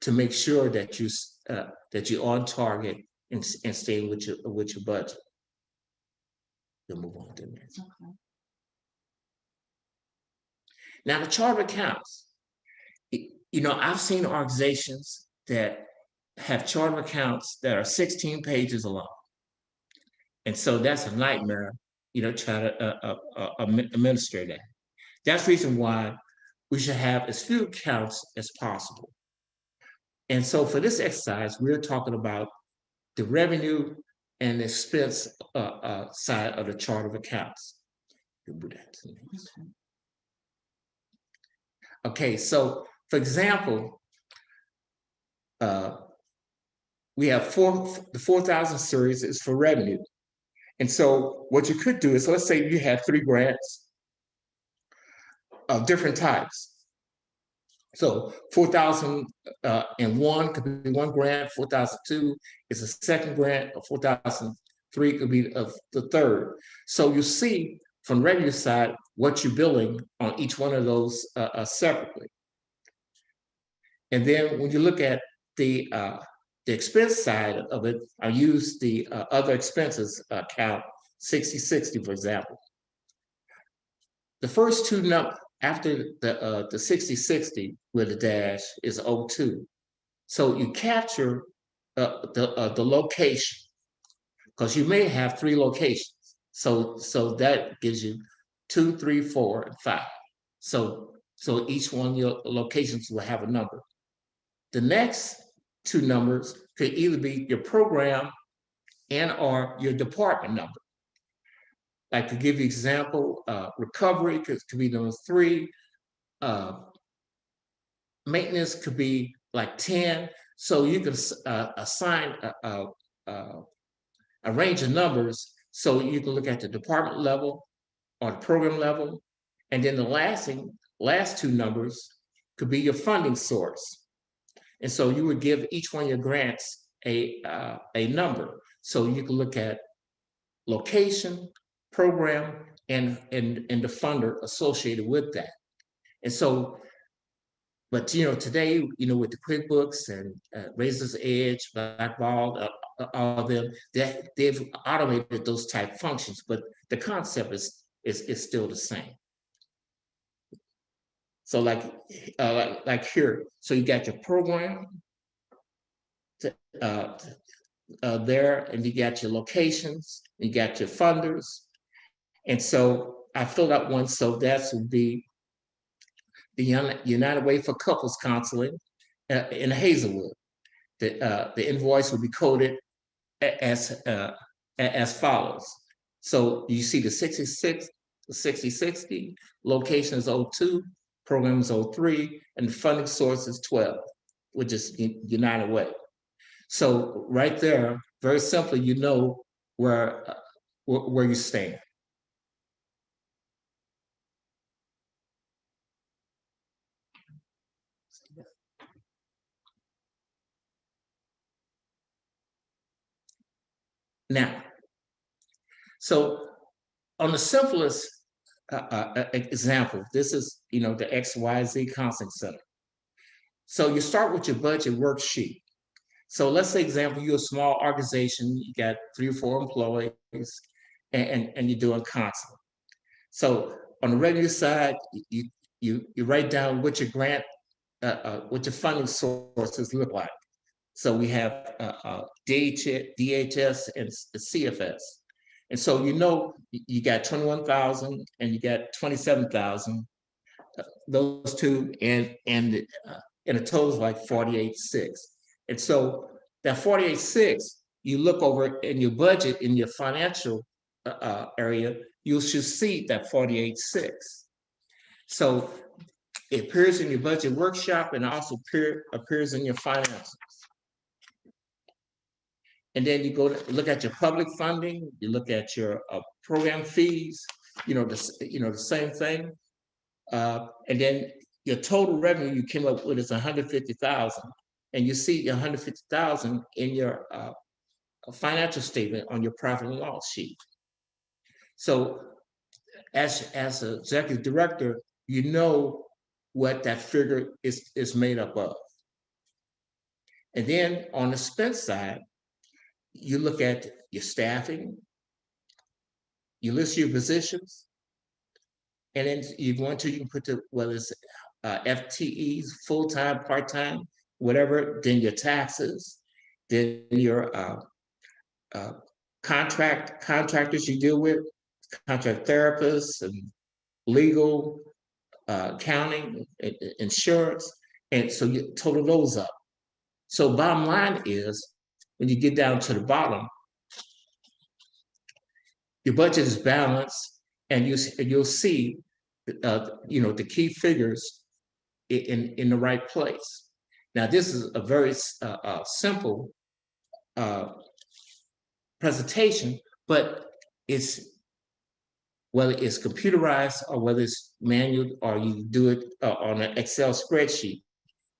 to make sure that you're on target and staying with your budget. We'll move on to the next. Okay. Now the chart of accounts. I've seen organizations that have chart of accounts that are 16 pages long, and so that's a nightmare. Try to administer that. That's the reason why we should have as few accounts as possible. And so for this exercise, we're talking about the revenue and expense side of the chart of accounts. Okay, so for example, we have the 4,000 series is for revenue. And so what you could do is, let's say you have 3 grants of different types. So 4,001 could be one grant, 4,002 is a second grant, or 4,003 could be the third. So you see from revenue side what you're billing on each one of those separately. And then when you look at the expense side of it, I use the other expenses account 6060, for example. The first 2 numbers after the 6060 with a dash is 02. So you capture the location, because you may have 3 locations. So that gives you 2, 3, 4, and 5. So each one of your locations will have a number. The next 2 numbers could either be your program and or your department number. Like, to give you example, recovery could be number 3. Maintenance could be like 10. So you can assign a range of numbers, so you can look at the department level or the program level. And then the last 2 numbers could be your funding source. And so you would give each one of your grants a number. So you can look at location, program, and the funder associated with that. And so, but today, with the QuickBooks and Razor's Edge, Blackball, all of them, they've automated those type functions, but the concept is still the same. So like here, so you got your program there, and you got your locations, you got your funders. And so I filled out one, so that would be the United Way for Couples Counseling in Hazelwood. The invoice would be coded as follows. So you see the 6060, location is 02, program is 03, and the funding source is 12, which is United Way. So right there, very simply, where you stand. Now, so on the simplest example, this is, the XYZ Counseling Center. So you start with your budget worksheet. So let's say, example, you're a small organization, you got 3 or 4 employees, and you're doing counseling. So on the revenue side, you write down what your grant, what your funding sources look like. So we have DHS and CFS. And so you got 21,000 and you got 27,000, those two, and a total of like 48.6. And so that 48.6, you look over in your budget, in your financial area, you should see that 48.6. So it appears in your budget workshop and also appears in your finances. And then you go to look at your public funding, you look at your program fees, the same thing. And then your total revenue you came up with is 150,000. And you see 150,000 in your financial statement on your profit and loss sheet. So as an executive director, you know what that figure is made up of. And then on the expense side, you look at your staffing, you list your positions, and then you can put whether it's FTEs, full-time, part-time, whatever, then your taxes, then your contractors you deal with, contract therapists and legal, accounting, insurance, and so you total those up. So bottom line is, when you get down to the bottom, your budget is balanced, and you'll see, the key figures in the right place. Now, this is a very simple presentation, but whether it's computerized or whether it's manual or you do it on an Excel spreadsheet,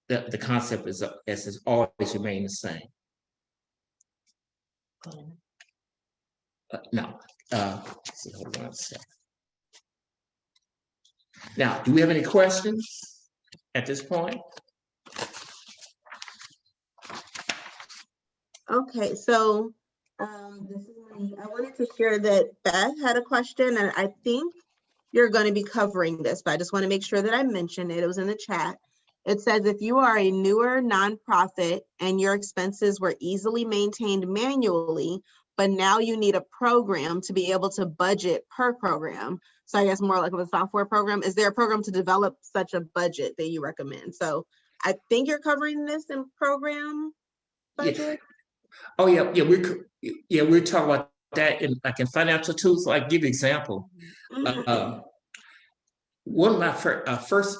the concept is always remain the same. Now, hold on a second. Now, do we have any questions at this point? Okay, so this is me. I wanted to share that Beth had a question, and I think you're going to be covering this, but I just want to make sure that I mention it. It was in the chat. It says, if you are a newer nonprofit and your expenses were easily maintained manually, but now you need a program to be able to budget per program. So I guess more like a software program. Is there a program to develop such a budget that you recommend? So I think you're covering this in program budget. Yeah. Oh yeah, we're talking about that in financial tools. Like, give you an example. One of my first,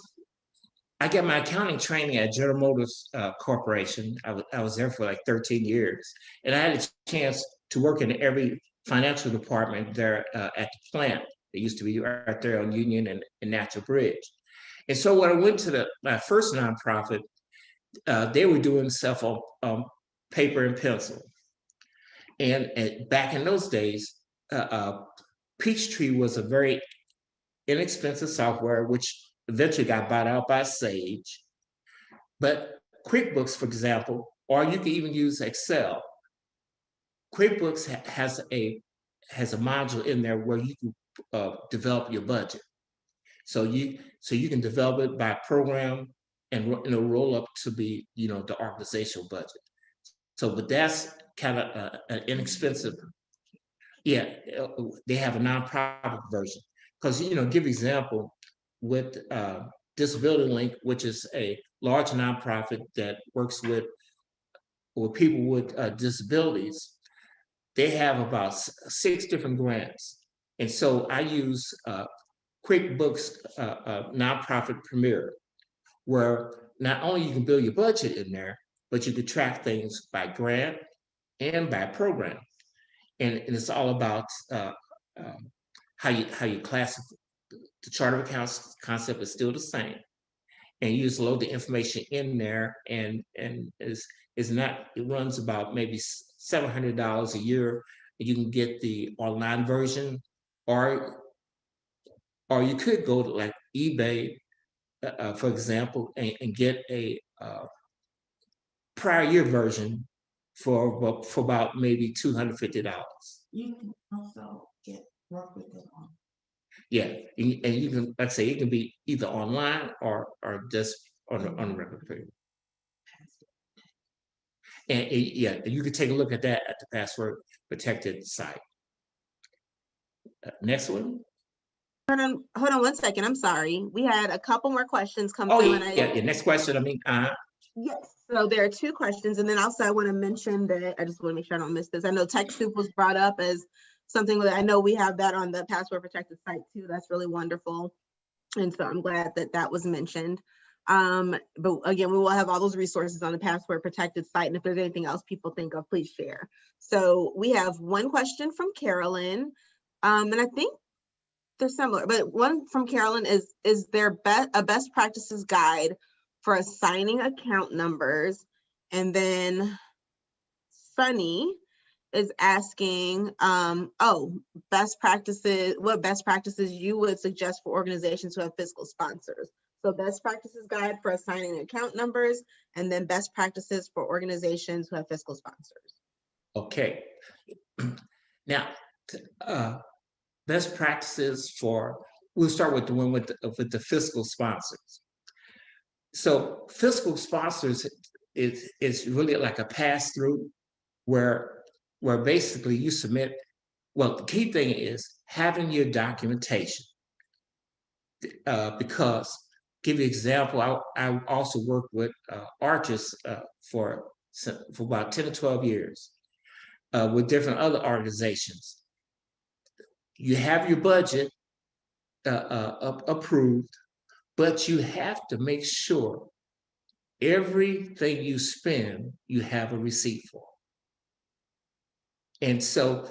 I got my accounting training at General Motors Corporation. I was there for like 13 years, and I had a chance to work in every financial department there at the plant. It used to be right there on Union and Natural Bridge. And so when I went to my first nonprofit, they were doing stuff on paper and pencil. And back in those days, Peachtree was a very inexpensive software, which eventually got bought out by Sage. But QuickBooks, for example, or you can even use Excel. QuickBooks has a module in there where you can develop your budget. So you can develop it by program and roll up to be the organizational budget. So, but that's kind of an inexpensive. Yeah, they have a nonprofit version because give example with Disability Link, which is a large nonprofit that works with people with disabilities. They have about 6 different grants, and so I use QuickBooks Nonprofit Premier, where not only you can build your budget in there, but you can track things by grant and by program, and it's all about how you classify. The chart of accounts concept is still the same, and you just load the information in there, and it runs about maybe $700 a year and you can get the online version, or you could go to like eBay, for example, and get a prior year version for about maybe $250. You can also work with it on. Yeah, and you can, like I say, it can be either online or just on the regular paper. And yeah, you can take a look at that at the password protected site. Next one. Hold on 1 second. I'm sorry. We had a couple more questions come Oh, through. yeah. Next question. Yes. So there are 2 questions, and then also I want to mention that I just want to make sure I don't miss this. I know TechSoup was brought up as something that I know we have that on the password protected site too. That's really wonderful, and so I'm glad that that was mentioned. But again, we will have all those resources on the password protected site, and if there's anything else people think of, please share. So we have one question from Carolyn, and I think they're similar, but one from Carolyn is there a best practices guide for assigning account numbers? And then Sunny is asking, best practices, what best practices you would suggest for organizations who have fiscal sponsors. So best practices guide for assigning account numbers, and then best practices for organizations who have fiscal sponsors. Okay. Now, best practices we'll start with the one with the fiscal sponsors. So fiscal sponsors is really like a pass-through where basically you submit. Well, the key thing is having your documentation, because give you an example, I also worked with Arches for about 10 or 12 years with different other organizations. You have your budget approved, but you have to make sure everything you spend, you have a receipt for. And so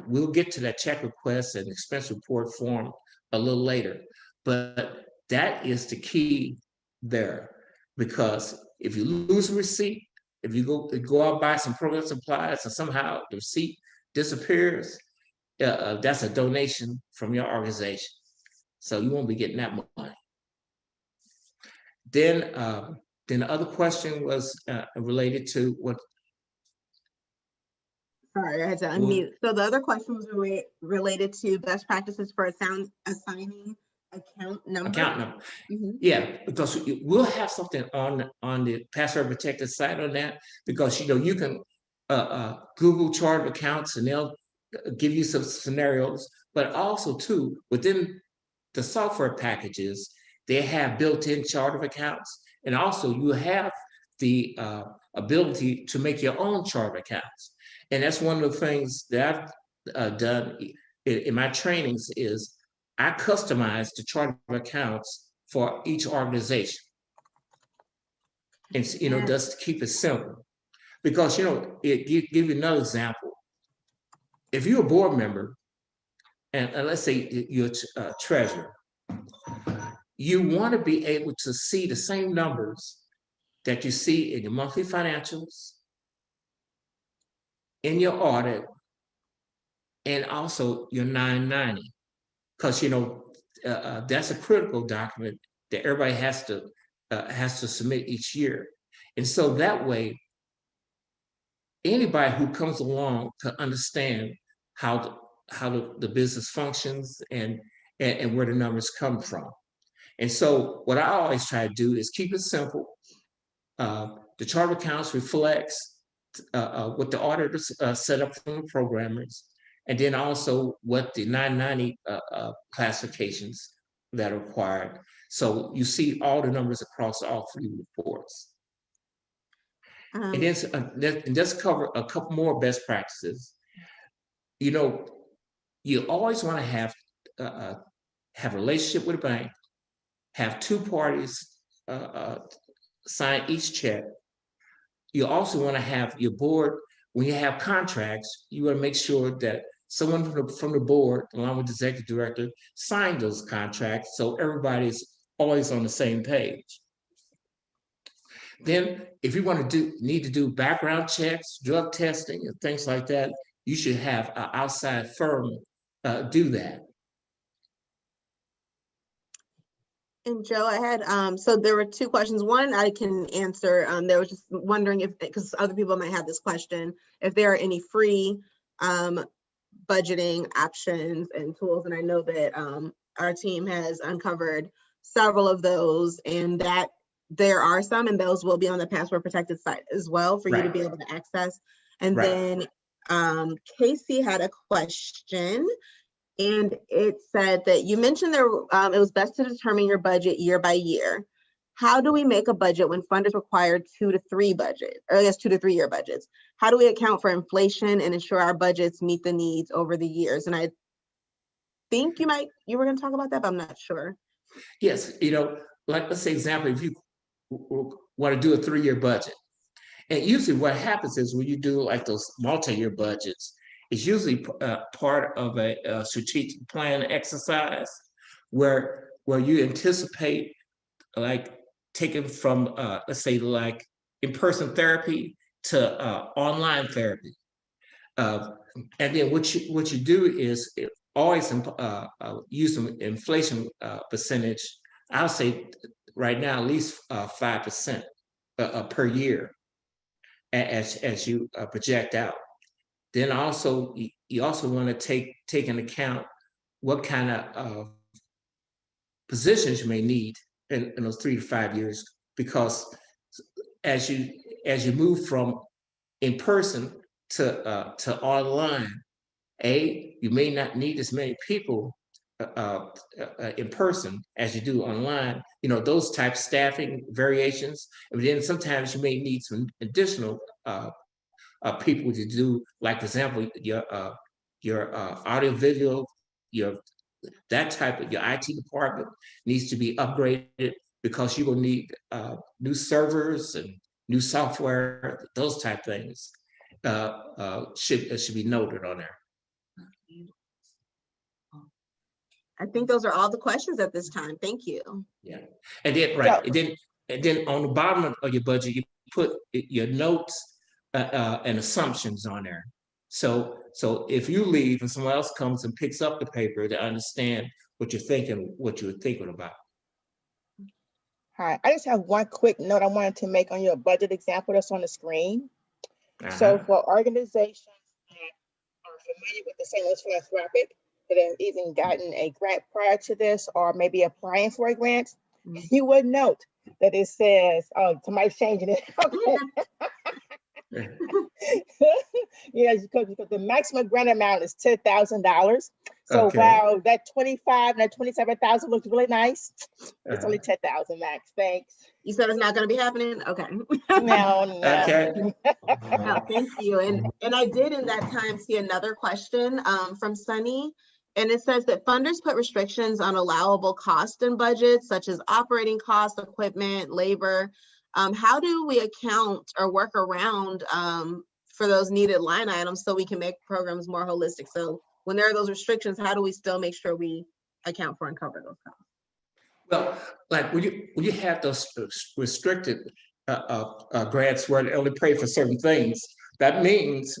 we'll get to that check request and expense report form a little later, but that is the key there, because if you lose a receipt, if you go out buy some program supplies and somehow the receipt disappears, that's a donation from your organization, so you won't be getting that money. Then the other question was related to what? Sorry, I had to unmute. So the other question was related to best practices for assigning account number. Account number. Yeah, because we'll have something on the password protected site on that, because you can Google chart of accounts and they'll give you some scenarios, but also too within the software packages they have built-in chart of accounts, and also you have the ability to make your own chart of accounts. And that's one of the things that I've done in my trainings is I customize the chart of accounts for each organization. And just to keep it simple, because give you another example. If you're a board member, and let's say you're a treasurer, you want to be able to see the same numbers that you see in your monthly financials, in your audit, and also your 990, because that's a critical document that everybody has to submit each year. And so that way, anybody who comes along to understand how the business functions and where the numbers come from. And so what I always try to do is keep it simple. The chart of accounts reflects what the auditors set up from the programmers, and then also what the 990 classifications that are required. So you see all the numbers across all 3 reports. And then just cover a couple more best practices. You always want to have a relationship with a bank, have 2 parties sign each check. You also want to have your board, when you have contracts, you want to make sure that someone from the board, along with the executive director, sign those contracts so everybody's always on the same page. Then if you want to need to do background checks, drug testing, and things like that, you should have an outside firm do that. And Joe, I had, so there were two questions. One I can answer. They were just wondering if, because other people might have this question, if there are any free budgeting options and tools. And I know that our team has uncovered several of those, and that there are some, and those will be on the password protected site as well for you to be able to access. And then Casey had a question, and it said that you mentioned there it was best to determine your budget year by year. How do we make a budget when funders require 2 to 3 budget, or I guess 2 to 3 year budgets? How do we account for inflation and ensure our budgets meet the needs over the years? And I think you were going to talk about that, but I'm not sure. Yes, like let's say example, if you want to do a 3-year budget, and usually what happens is when you do like those multi-year budgets, it's usually part of a strategic plan exercise where you anticipate like taking from let's say like in-person therapy to online therapy, and then what you do is always use some inflation percentage. I'll say right now at least 5% per year as you project out. Then also you also want to take into account what kind of positions you may need in those 3 to 5 years, because as you move from in person to online, you may not need as many people in person as you do online. Those type of staffing variations, and then sometimes you may need some additional people to do, like for example, your audio video, that type of your IT department needs to be upgraded because you will need new servers and new software. Those type things should be noted on there. I think those are all the questions at this time. Thank you. Yeah, and then and then on the bottom of your budget, you put your notes and assumptions on there. So if you leave and someone else comes and picks up the paper, to understand what you're thinking about. All right, I just have one quick note I wanted to make on your budget example that's on the screen. So for organizations that are familiar with the St. Louis Philanthropic, that have even gotten a grant prior to this, or maybe applying for a grant, you would note that it says, oh, somebody's changing it. Yeah, because the maximum grant amount is $10,000. So while that 25 and that 27,000 looks really nice, it's only 10,000 max. Thanks. You said it's not going to be happening. Okay. No. Okay. No, thank you. And I did in that time see another question from Sunny. And it says that funders put restrictions on allowable costs in budgets, such as operating costs, equipment, labor. How do we account or work around for those needed line items so we can make programs more holistic? So when there are those restrictions, how do we still make sure we account for and cover those costs? Well, like when you have those restricted grants where they only pay for certain things, that means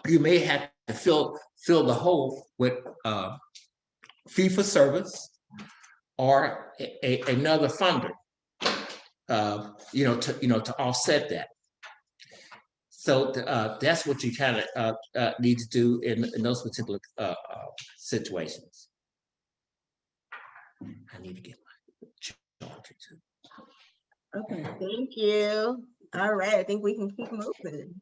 you may have to fill the hole with fee for service or another funder, to offset that. So that's what you kind of need to do in those particular situations. I need to get my charger too. Okay, thank you. All right, I think we can keep moving.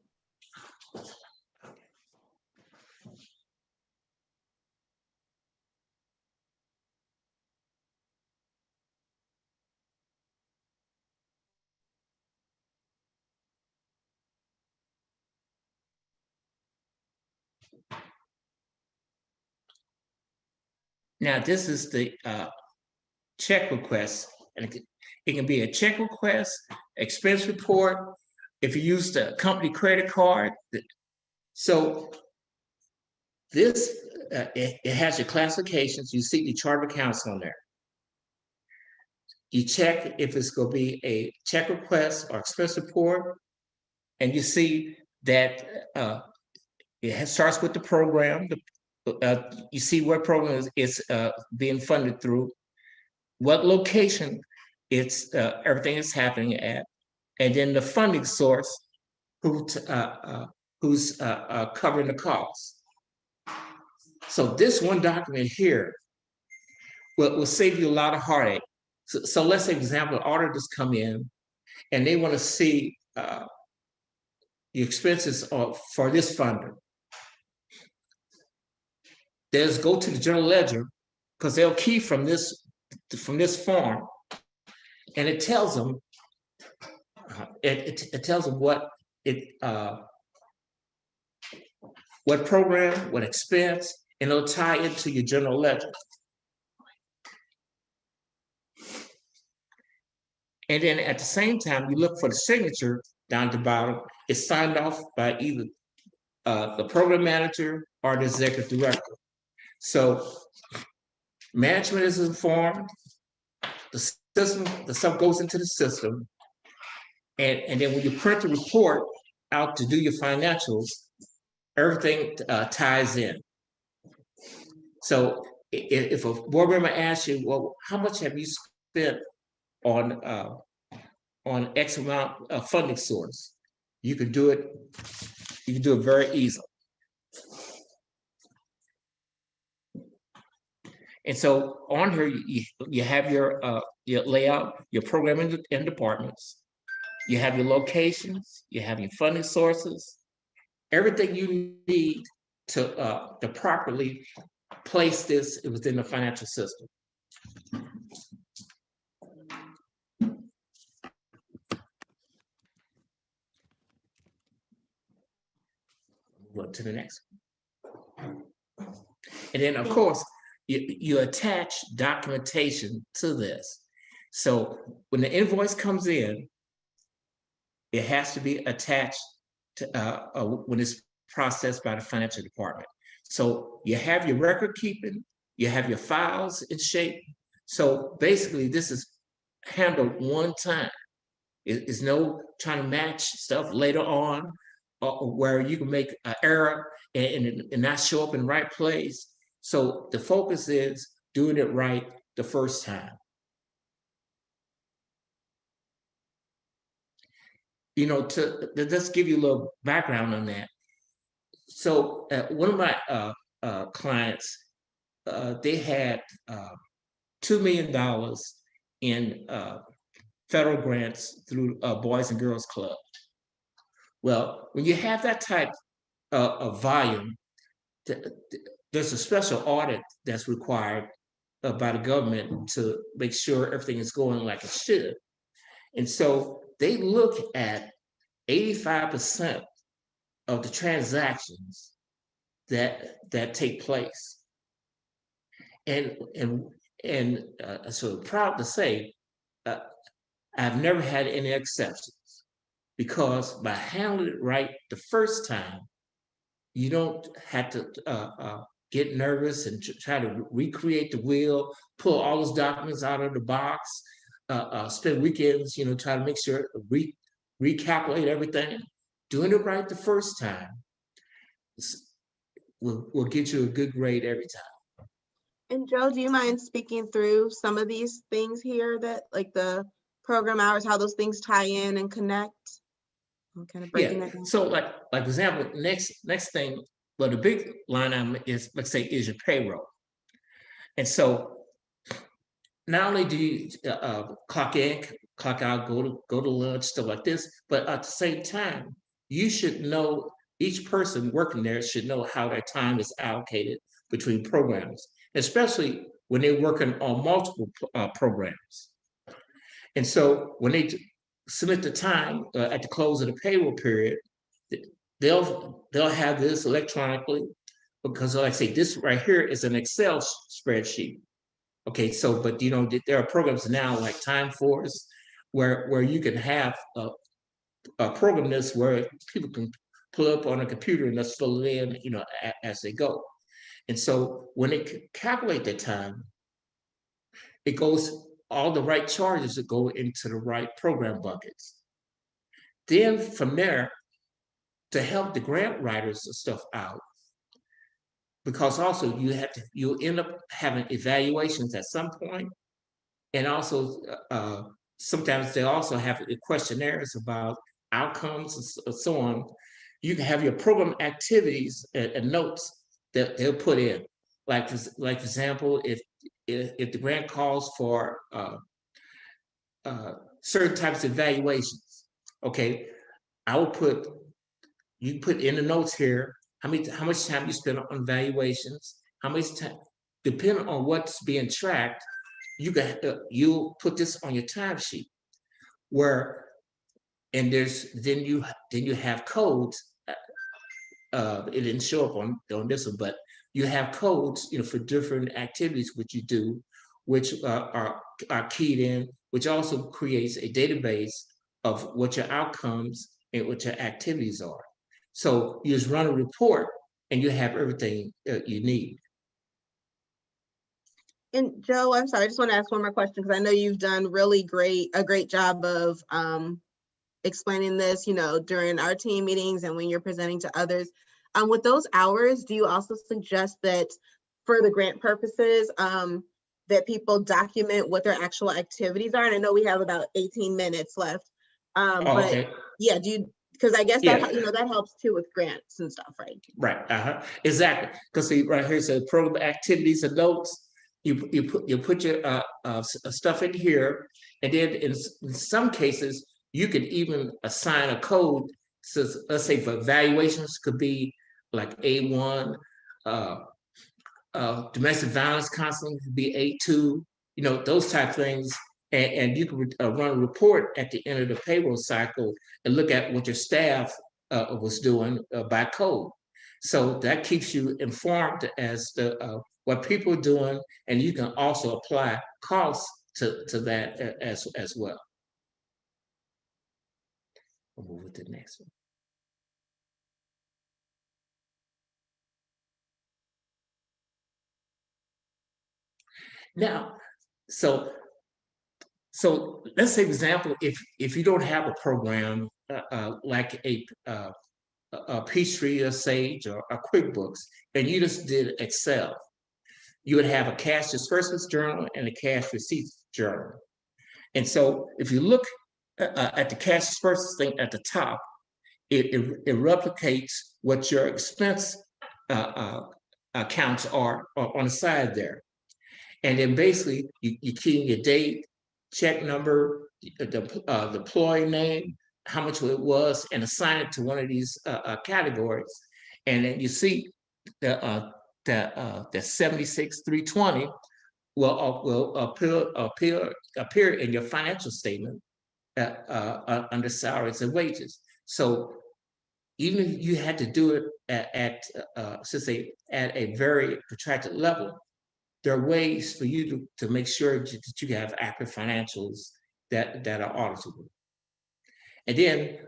Now, this is the check request, and it can be a check request, expense report, if you use the company credit card. So this, it has your classifications. You see the chart of accounts on there. you check if it's going to be a check request or expense report, and you see that starts with the program. You see what program is being funded through, what location it's everything is happening at, and then the funding source, who's covering the costs. So this one document here will save you a lot of heartache. So let's say, for example, auditors come in and they want to see the expenses for this funder. They'll just go to the general ledger, because they'll key from this form, and it tells them it tells them what program, what expense, and it'll tie into your general ledger. And then at the same time, you look for the signature down at the bottom. It's signed off by either the program manager or the executive director. So management is informed, the system, the stuff goes into the system, and then when you print the report out to do your financials, everything ties in. So if a board member asks you, well, how much have you spent on X amount of funding source, you can do it. You can do it very easily. And so on here, you have your layout, your programming and departments. You have your locations. You have your funding sources. Everything you need to properly place this within the financial system. Go to the next one. And then, of course, you attach documentation to this. So when the invoice comes in, it has to be attached to when it's processed by the financial department. So you have your record keeping, you have your files in shape. So basically, this is handled one time. It's no trying to match stuff later on, where you can make an error and not show up in the right place. So the focus is doing it right the first time. You know, to just give you a little background on that. So one of my clients, they had $2 million in federal grants through Boys and Girls Club. Well, when you have that type of volume, there's a special audit that's required by the government to make sure everything is going like it should. And so they look at 85% of the transactions that take place. And so proud to say, I've never had any exceptions, because by handling it right the first time, you don't have to get nervous and try to recreate the wheel, pull all those documents out of the box, spend weekends, try to make sure, recalculate everything. Doing it right the first time will get you a good grade every time. And Joe, do you mind speaking through some of these things here, that like the program hours, how those things tie in and connect? I'm kind of breaking that down. So like for example, next thing, well, the big line item is, let's say, is your payroll. And so not only do you clock in, clock out, go to lunch, stuff like this, but at the same time, you should know, each person working there should know how their time is allocated between programs, especially when they're working on multiple programs. And so when they submit the time at the close of the payroll period, they'll have this electronically, because like I say, this right here is an Excel spreadsheet. Okay, so but there are programs now like TimeForce where you can have a program this where people can pull up on a computer and just fill it in, as they go. And so when they calculate that time, it goes all the right charges that go into the right program buckets. Then from there, to help the grant writers and stuff out, because also you end up having evaluations at some point, and also sometimes they also have questionnaires about outcomes and so on. You can have your program activities and notes that they'll put in. Like for example, if the grant calls for certain types of evaluations, okay, I will put, you put in the notes here how much time you spend on evaluations, how much time, depending on what's being tracked, you'll put this on your timesheet. Where, and then you have codes. It didn't show up on this one, but you have codes, for different activities which you do, which are keyed in, which also creates a database of what your outcomes and what your activities are. So you just run a report and you have everything you need. And Joe, I'm sorry, I just want to ask one more question, because I know you've done a great job of explaining this, during our team meetings and when you're presenting to others. With those hours, do you also suggest that for the grant purposes, that people document what their actual activities are? And I know we have about 18 minutes left. But Okay. yeah, because I guess Yeah. that helps too with grants and stuff, right? Right. Exactly. Because see, right here it says program activities and notes. You put your stuff in here, and then in some cases you could even assign a code. So let's say for evaluations could be like A1, domestic violence counseling could be A2. Those type of things. And you can run a report at the end of the payroll cycle and look at what your staff was doing by code. So that keeps you informed as to what people are doing, and you can also apply costs to that as well. We'll move to the next one. Now, so let's say, for example, if you don't have a program like a Peachtree or Sage or QuickBooks, and you just did Excel, you would have a cash disbursements journal and a cash receipts journal. And so if you look at the cash disbursements thing at the top, it replicates what your expense accounts are on the side there. And then basically you key in your date, check number, the employee name, how much it was, and assign it to one of these categories. And then you see the 76,320 will appear in your financial statement under salaries and wages. So even if you had to do it at a very protracted level, there are ways for you to make sure that you have accurate financials that are auditable. And then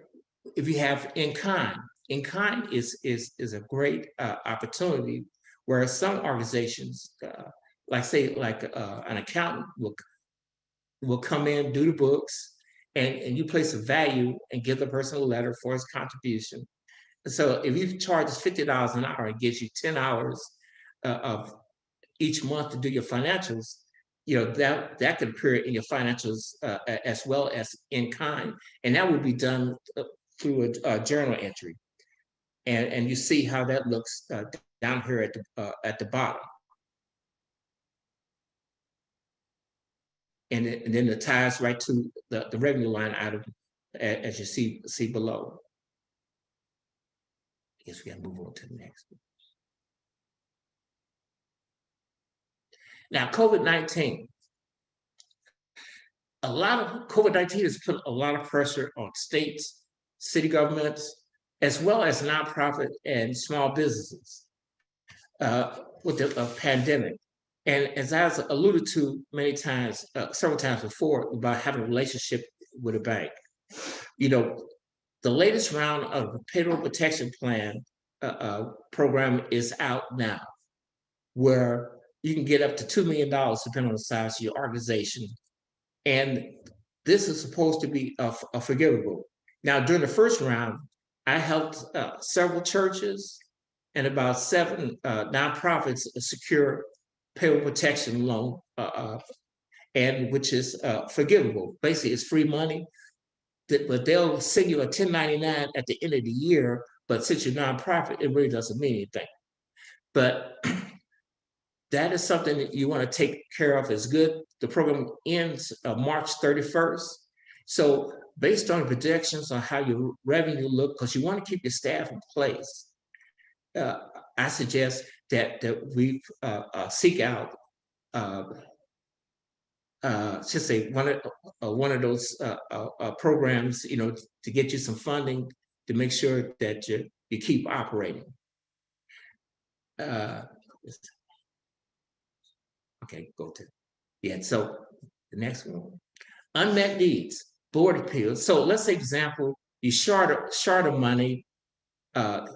if you have in-kind is a great opportunity where some organizations, like an accountant will come in, do the books, and you place a value and give the person a letter for his contribution. So if you charge $50 an hour, it gives you 10 hours of each month to do your financials. That could appear in your financials as well as in kind, and that would be done through a journal entry. And you see how that looks down here at the bottom. And then it ties right to the revenue line item as you see below. I guess we gotta move on to the next one. Now, COVID-19. COVID-19 has put a lot of pressure on states, city governments, as well as nonprofit and small businesses with the pandemic. And as I was alluded to many times, several times before, about having a relationship with a bank, the latest round of the payroll protection plan program is out now, where you can get up to $2 million depending on the size of your organization And this is supposed to be a forgivable. Now, during the first round, I helped several churches and about 7 nonprofits secure payroll protection loan, and which is forgivable. Basically, it's free money, but they'll send you a 1099 at the end of the year. But since you're nonprofit, it really doesn't mean anything. But that is something that you want to take care of as good. The program ends March 31st. So based on projections on how your revenue look, because you want to keep your staff in place, I suggest that we seek out, should say one of those programs, to get you some funding to make sure that you keep operating. Okay, go to, yeah, so the next one. Unmet needs, board appeals. So let's say, example, you short of money, and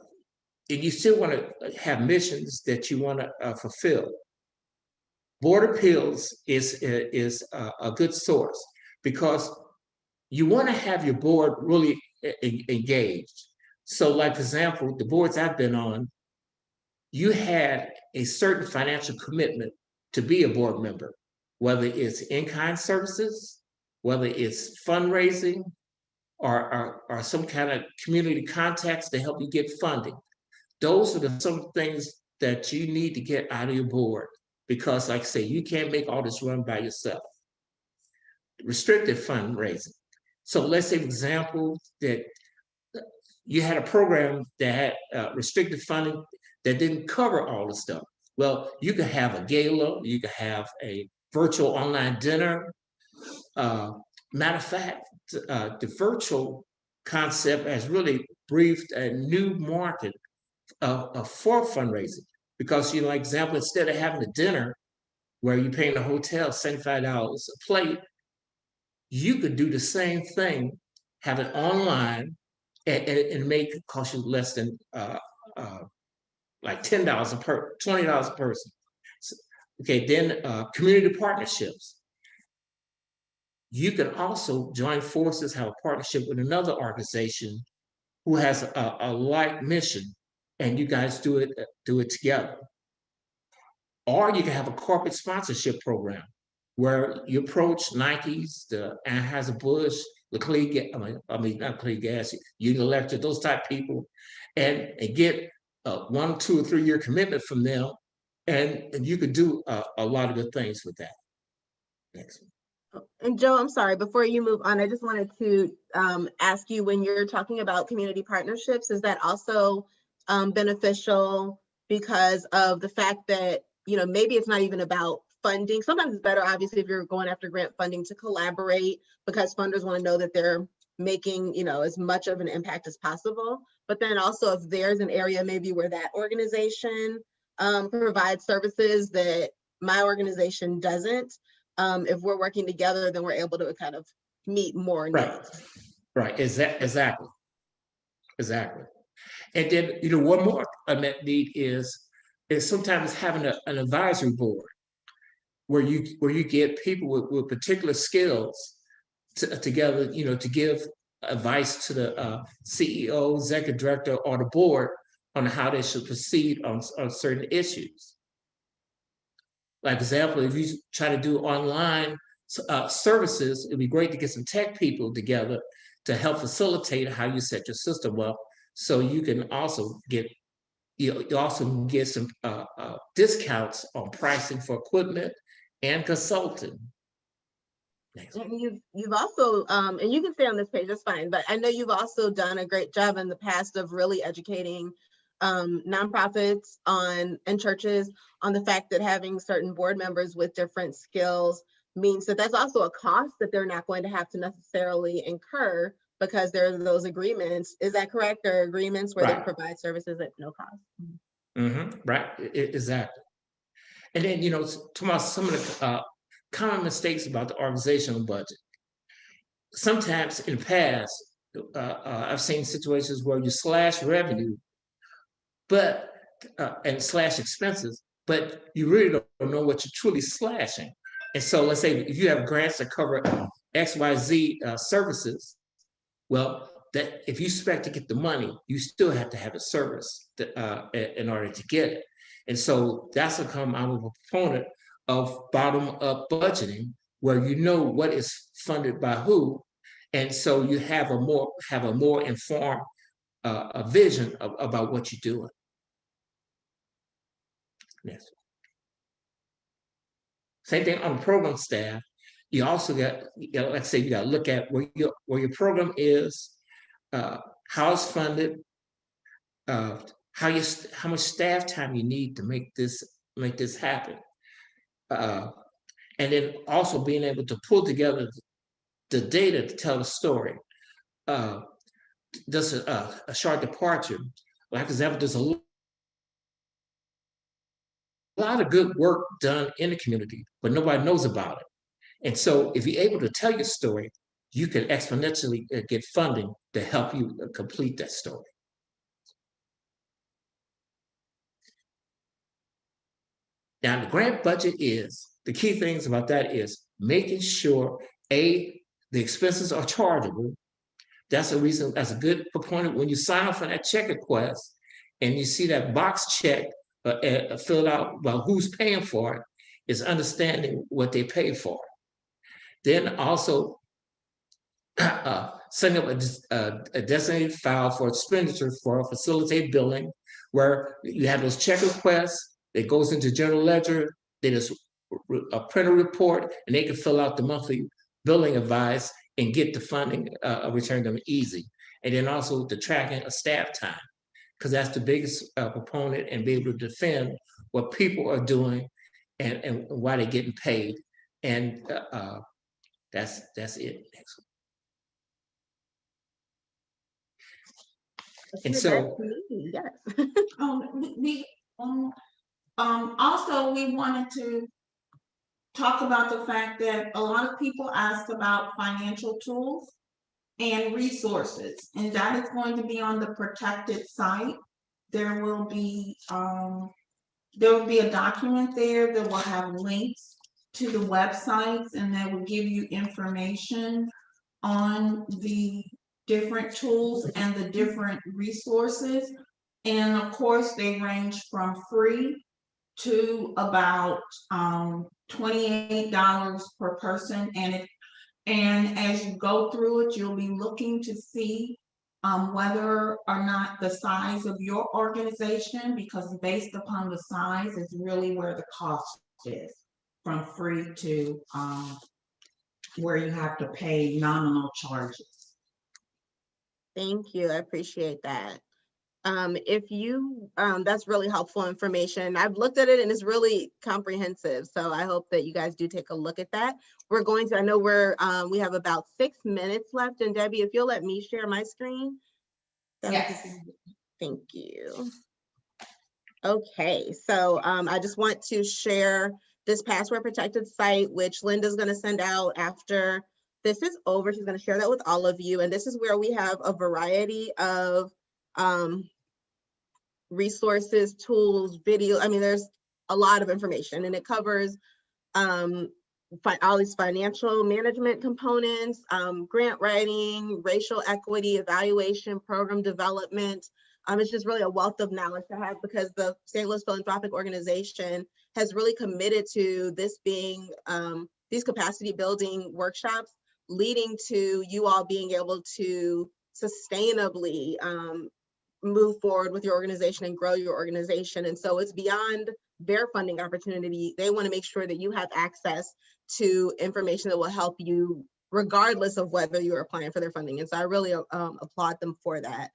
you still want to have missions that you want to fulfill. Board appeals is a good source because you want to have your board really engaged. So like, for example, the boards I've been on, you had a certain financial commitment to be a board member, whether it's in-kind services, whether it's fundraising, or some kind of community contacts to help you get funding. Those are some things that you need to get out of your board, because like I say, you can't make all this run by yourself. Restricted fundraising. So let's say, for example, that you had a program that had restricted funding that didn't cover all the stuff. Well, you could have a gala, you could have a virtual online dinner. Matter of fact, the virtual concept has really breathed a new market for fundraising, because, like example, instead of having a dinner where you're paying the hotel $75 a plate, you could do the same thing, have it online, and make it cost you less than like $10 $20 a person. So, okay, then community partnerships. You can also join forces, have a partnership with another organization who has a like mission, and you guys do it together. Or you can have a corporate sponsorship program where you approach Nike's, the Anheuser-Busch, the not Clean Gas, Union Electric, those type of people, and get a 1, 2, or 3 year commitment from them, and you could do a lot of good things with that. Next. And Joe, I'm sorry, before you move on, I just wanted to ask you, when you're talking about community partnerships, is that also beneficial because of the fact that, maybe it's not even about funding. Sometimes it's better, obviously, if you're going after grant funding, to collaborate, because funders want to know that they're making, as much of an impact as possible. But then also, if there's an area maybe where that organization provides services that my organization doesn't, if we're working together, then we're able to kind of meet more needs. Right. Exactly. And then, one more unmet need is sometimes having an advisory board where you get people with particular skills together, to give advice to the CEO, executive director, or the board on how they should proceed on certain issues. Like example, if you try to do online services, it'd be great to get some tech people together to help facilitate how you set your system up, so you can also get some discounts on pricing for equipment and consulting. Next. And you've also, and you can stay on this page, that's fine, but I know you've also done a great job in the past of really educating nonprofits and churches on the fact that having certain board members with different skills means that that's also a cost that they're not going to have to necessarily incur, because there are those agreements. Is that correct? There are agreements where they provide services at no cost. Mm-hmm. Right, exactly. And then, talking about some of the common mistakes about the organizational budget. Sometimes in the past, I've seen situations where you slash revenue, and slash expenses, but you really don't know what you're truly slashing. And so let's say if you have grants that cover XYZ services, well, that if you expect to get the money, you still have to have a service in order to get it. And so that's I'm a proponent of bottom-up budgeting, where you know what is funded by who, and so you have a more informed a vision about what you're doing. Yes. Same thing on the program staff. You also got, let's say you got to look at where your program is, how it's funded, how much staff time you need to make this happen, and then also being able to pull together the data to tell the story. Just a short departure, like example, there's a lot of good work done in the community, but nobody knows about it. And so if you're able to tell your story, you can exponentially get funding to help you complete that story. Now, the grant budget the key things about that is making sure, the expenses are chargeable. That's a reason, that's a good proponent. When you sign up for that check request and you see that box check filled out about who's paying for it, is understanding what they pay for. Then also setting up a designated file for expenditures for facilitate billing, where you have those check requests that goes into general ledger, then there's a printer report, and they can fill out the monthly billing advice and get the funding returned to them easy. And then also the tracking of staff time, because that's the biggest proponent, and be able to defend what people are doing and why they're getting paid. And that's it. And so, yes. Also, we wanted to talk about the fact that a lot of people ask about financial tools and resources, and that is going to be on the protected site. There will be a document there that will have links to the websites, and that will give you information on the different tools and the different resources. And of course, they range from free to about $28 per person. And as you go through it, you'll be looking to see whether or not the size of your organization, because based upon the size is really where the cost is, from free to where you have to pay nominal charges. Thank you. I appreciate that. If you, that's really helpful information. I've looked at it and it's really comprehensive. So I hope that you guys do take a look at that. We're going to, I know we have about 6 minutes left, and Debbie, if you'll let me share my screen. Yes. Thank you. Okay, so I just want to share this password protected site, which Linda's going to send out after this is over. She's going to share that with all of you. And this is where we have a variety of resources, tools, video. I mean, there's a lot of information, and it covers all these financial management components, grant writing, racial equity, evaluation, program development. It's just really a wealth of knowledge to have, because the St. Louis Philanthropic Organization has really committed to this being, these capacity building workshops leading to you all being able to sustainably move forward with your organization and grow your organization. And so it's beyond their funding opportunity. They want to make sure that you have access to information that will help you regardless of whether you're applying for their funding. And so I really applaud them for that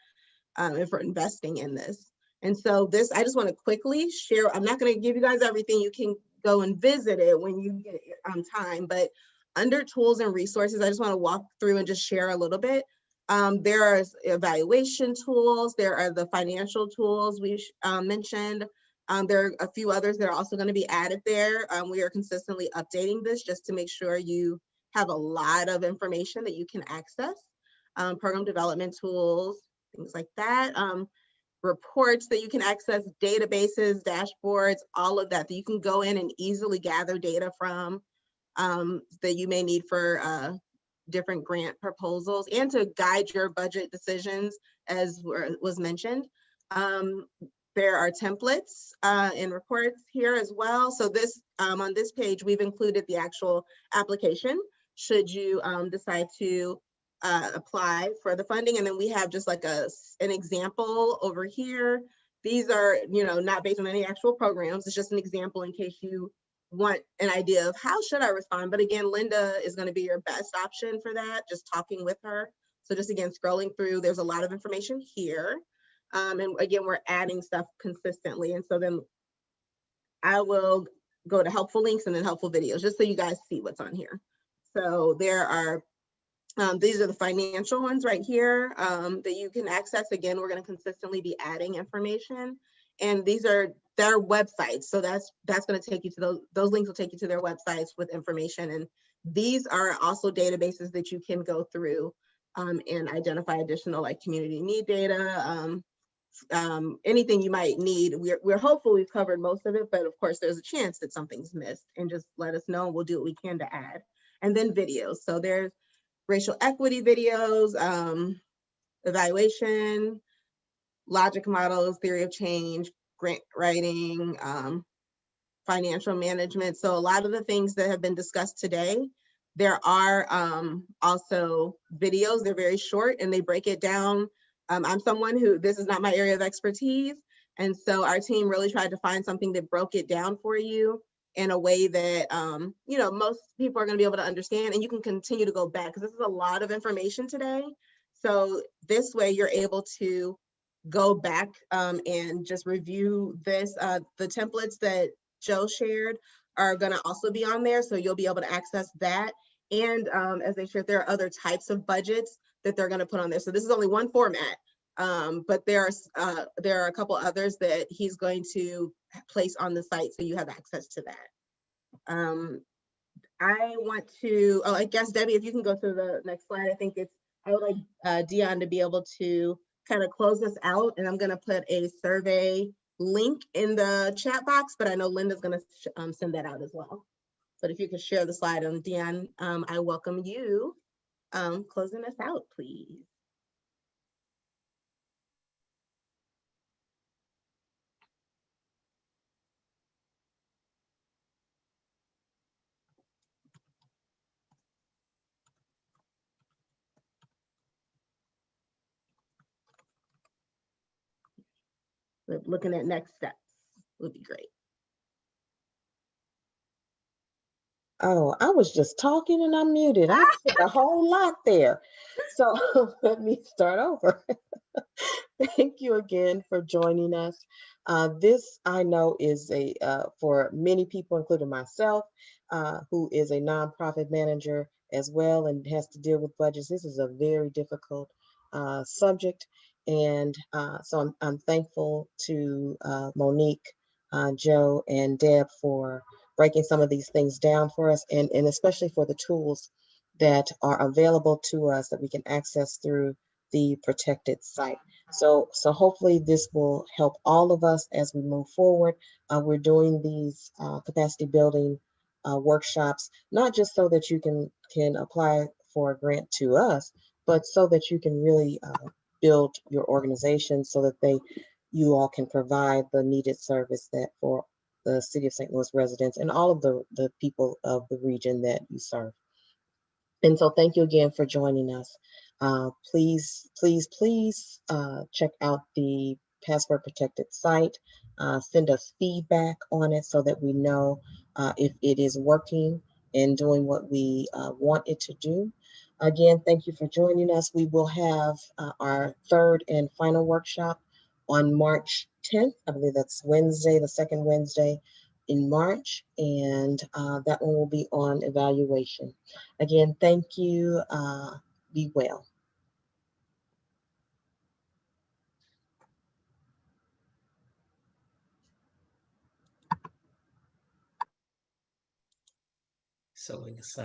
and for investing in this. And so this, I just want to quickly share. I'm not going to give you guys everything. You can go and visit it when you get time, but under tools and resources, I just want to walk through and just share a little bit. There are evaluation tools. There are the financial tools we mentioned. There are a few others that are also going to be added there. We are consistently updating this just to make sure you have a lot of information that you can access. Program development tools, things like that. Reports that you can access, databases, dashboards, all of that you can go in and easily gather data from. that you may need for different grant proposals and to guide your budget decisions, as was mentioned. There are templates and reports here as well. So this on this page, we've included the actual application should you decide to apply for the funding. And then we have just like an example over here. These are, not based on any actual programs. It's just an example in case you want an idea of how should I respond. But again, Linda is going to be your best option for that, just talking with her. So just again, scrolling through, there's a lot of information here. And again, we're adding stuff consistently. And so then I will go to helpful links and then helpful videos, just so you guys see what's on here. So there are, these are the financial ones right here that you can access. Again, we're going to consistently be adding information. And these are their websites. So that's going to take you to those links will take you to their websites with information. And these are also databases that you can go through and identify additional like community need data, anything you might need. We're hopeful we've covered most of it, but of course there's a chance that something's missed, and just let us know. We'll do what we can to add. And then videos. So there's racial equity videos, evaluation, logic models, theory of change, grant writing, financial management. So a lot of the things that have been discussed today, there are also videos. They're very short and they break it down. I'm someone who, this is not my area of expertise. And so our team really tried to find something that broke it down for you in a way that, most people are going to be able to understand, and you can continue to go back because this is a lot of information today. So this way you're able to go back and just review this. The templates that Joe shared are going to also be on there, so you'll be able to access that. And as they shared, there are other types of budgets that they're going to put on there. So this is only one format, but there are a couple others that he's going to place on the site, so you have access to that. I want to, I guess, Debbie, if you can go to the next slide. I would like Dion to be able to kind of close this out, and I'm going to put a survey link in the chat box, but I know Linda's going to send that out as well. But if you could share the slide, and Dion, I welcome you closing us out, please. Looking at next steps would be great. Oh, I was just talking and I'm muted. I said a whole lot there. So let me start over. Thank you again for joining us. This I know is for many people, including myself, who is a nonprofit manager as well and has to deal with budgets. This is a very difficult subject. And so I'm thankful to Monique, Joe, and Deb for breaking some of these things down for us, and especially for the tools that are available to us that we can access through the protected site. So hopefully this will help all of us as we move forward. We're doing these capacity building workshops, not just so that you can apply for a grant to us, but so that you can really build your organization so that you all can provide the needed service that for the City of St. Louis residents and all of the people of the region that you serve. And so thank you again for joining us. Please check out the password protected site. Send us feedback on it so that we know if it is working and doing what we want it to do. Again, thank you for joining us. We will have our third and final workshop on March 10th. I believe that's Wednesday, the second Wednesday in March, and that one will be on evaluation. Again, thank you. Be well. So we can sign.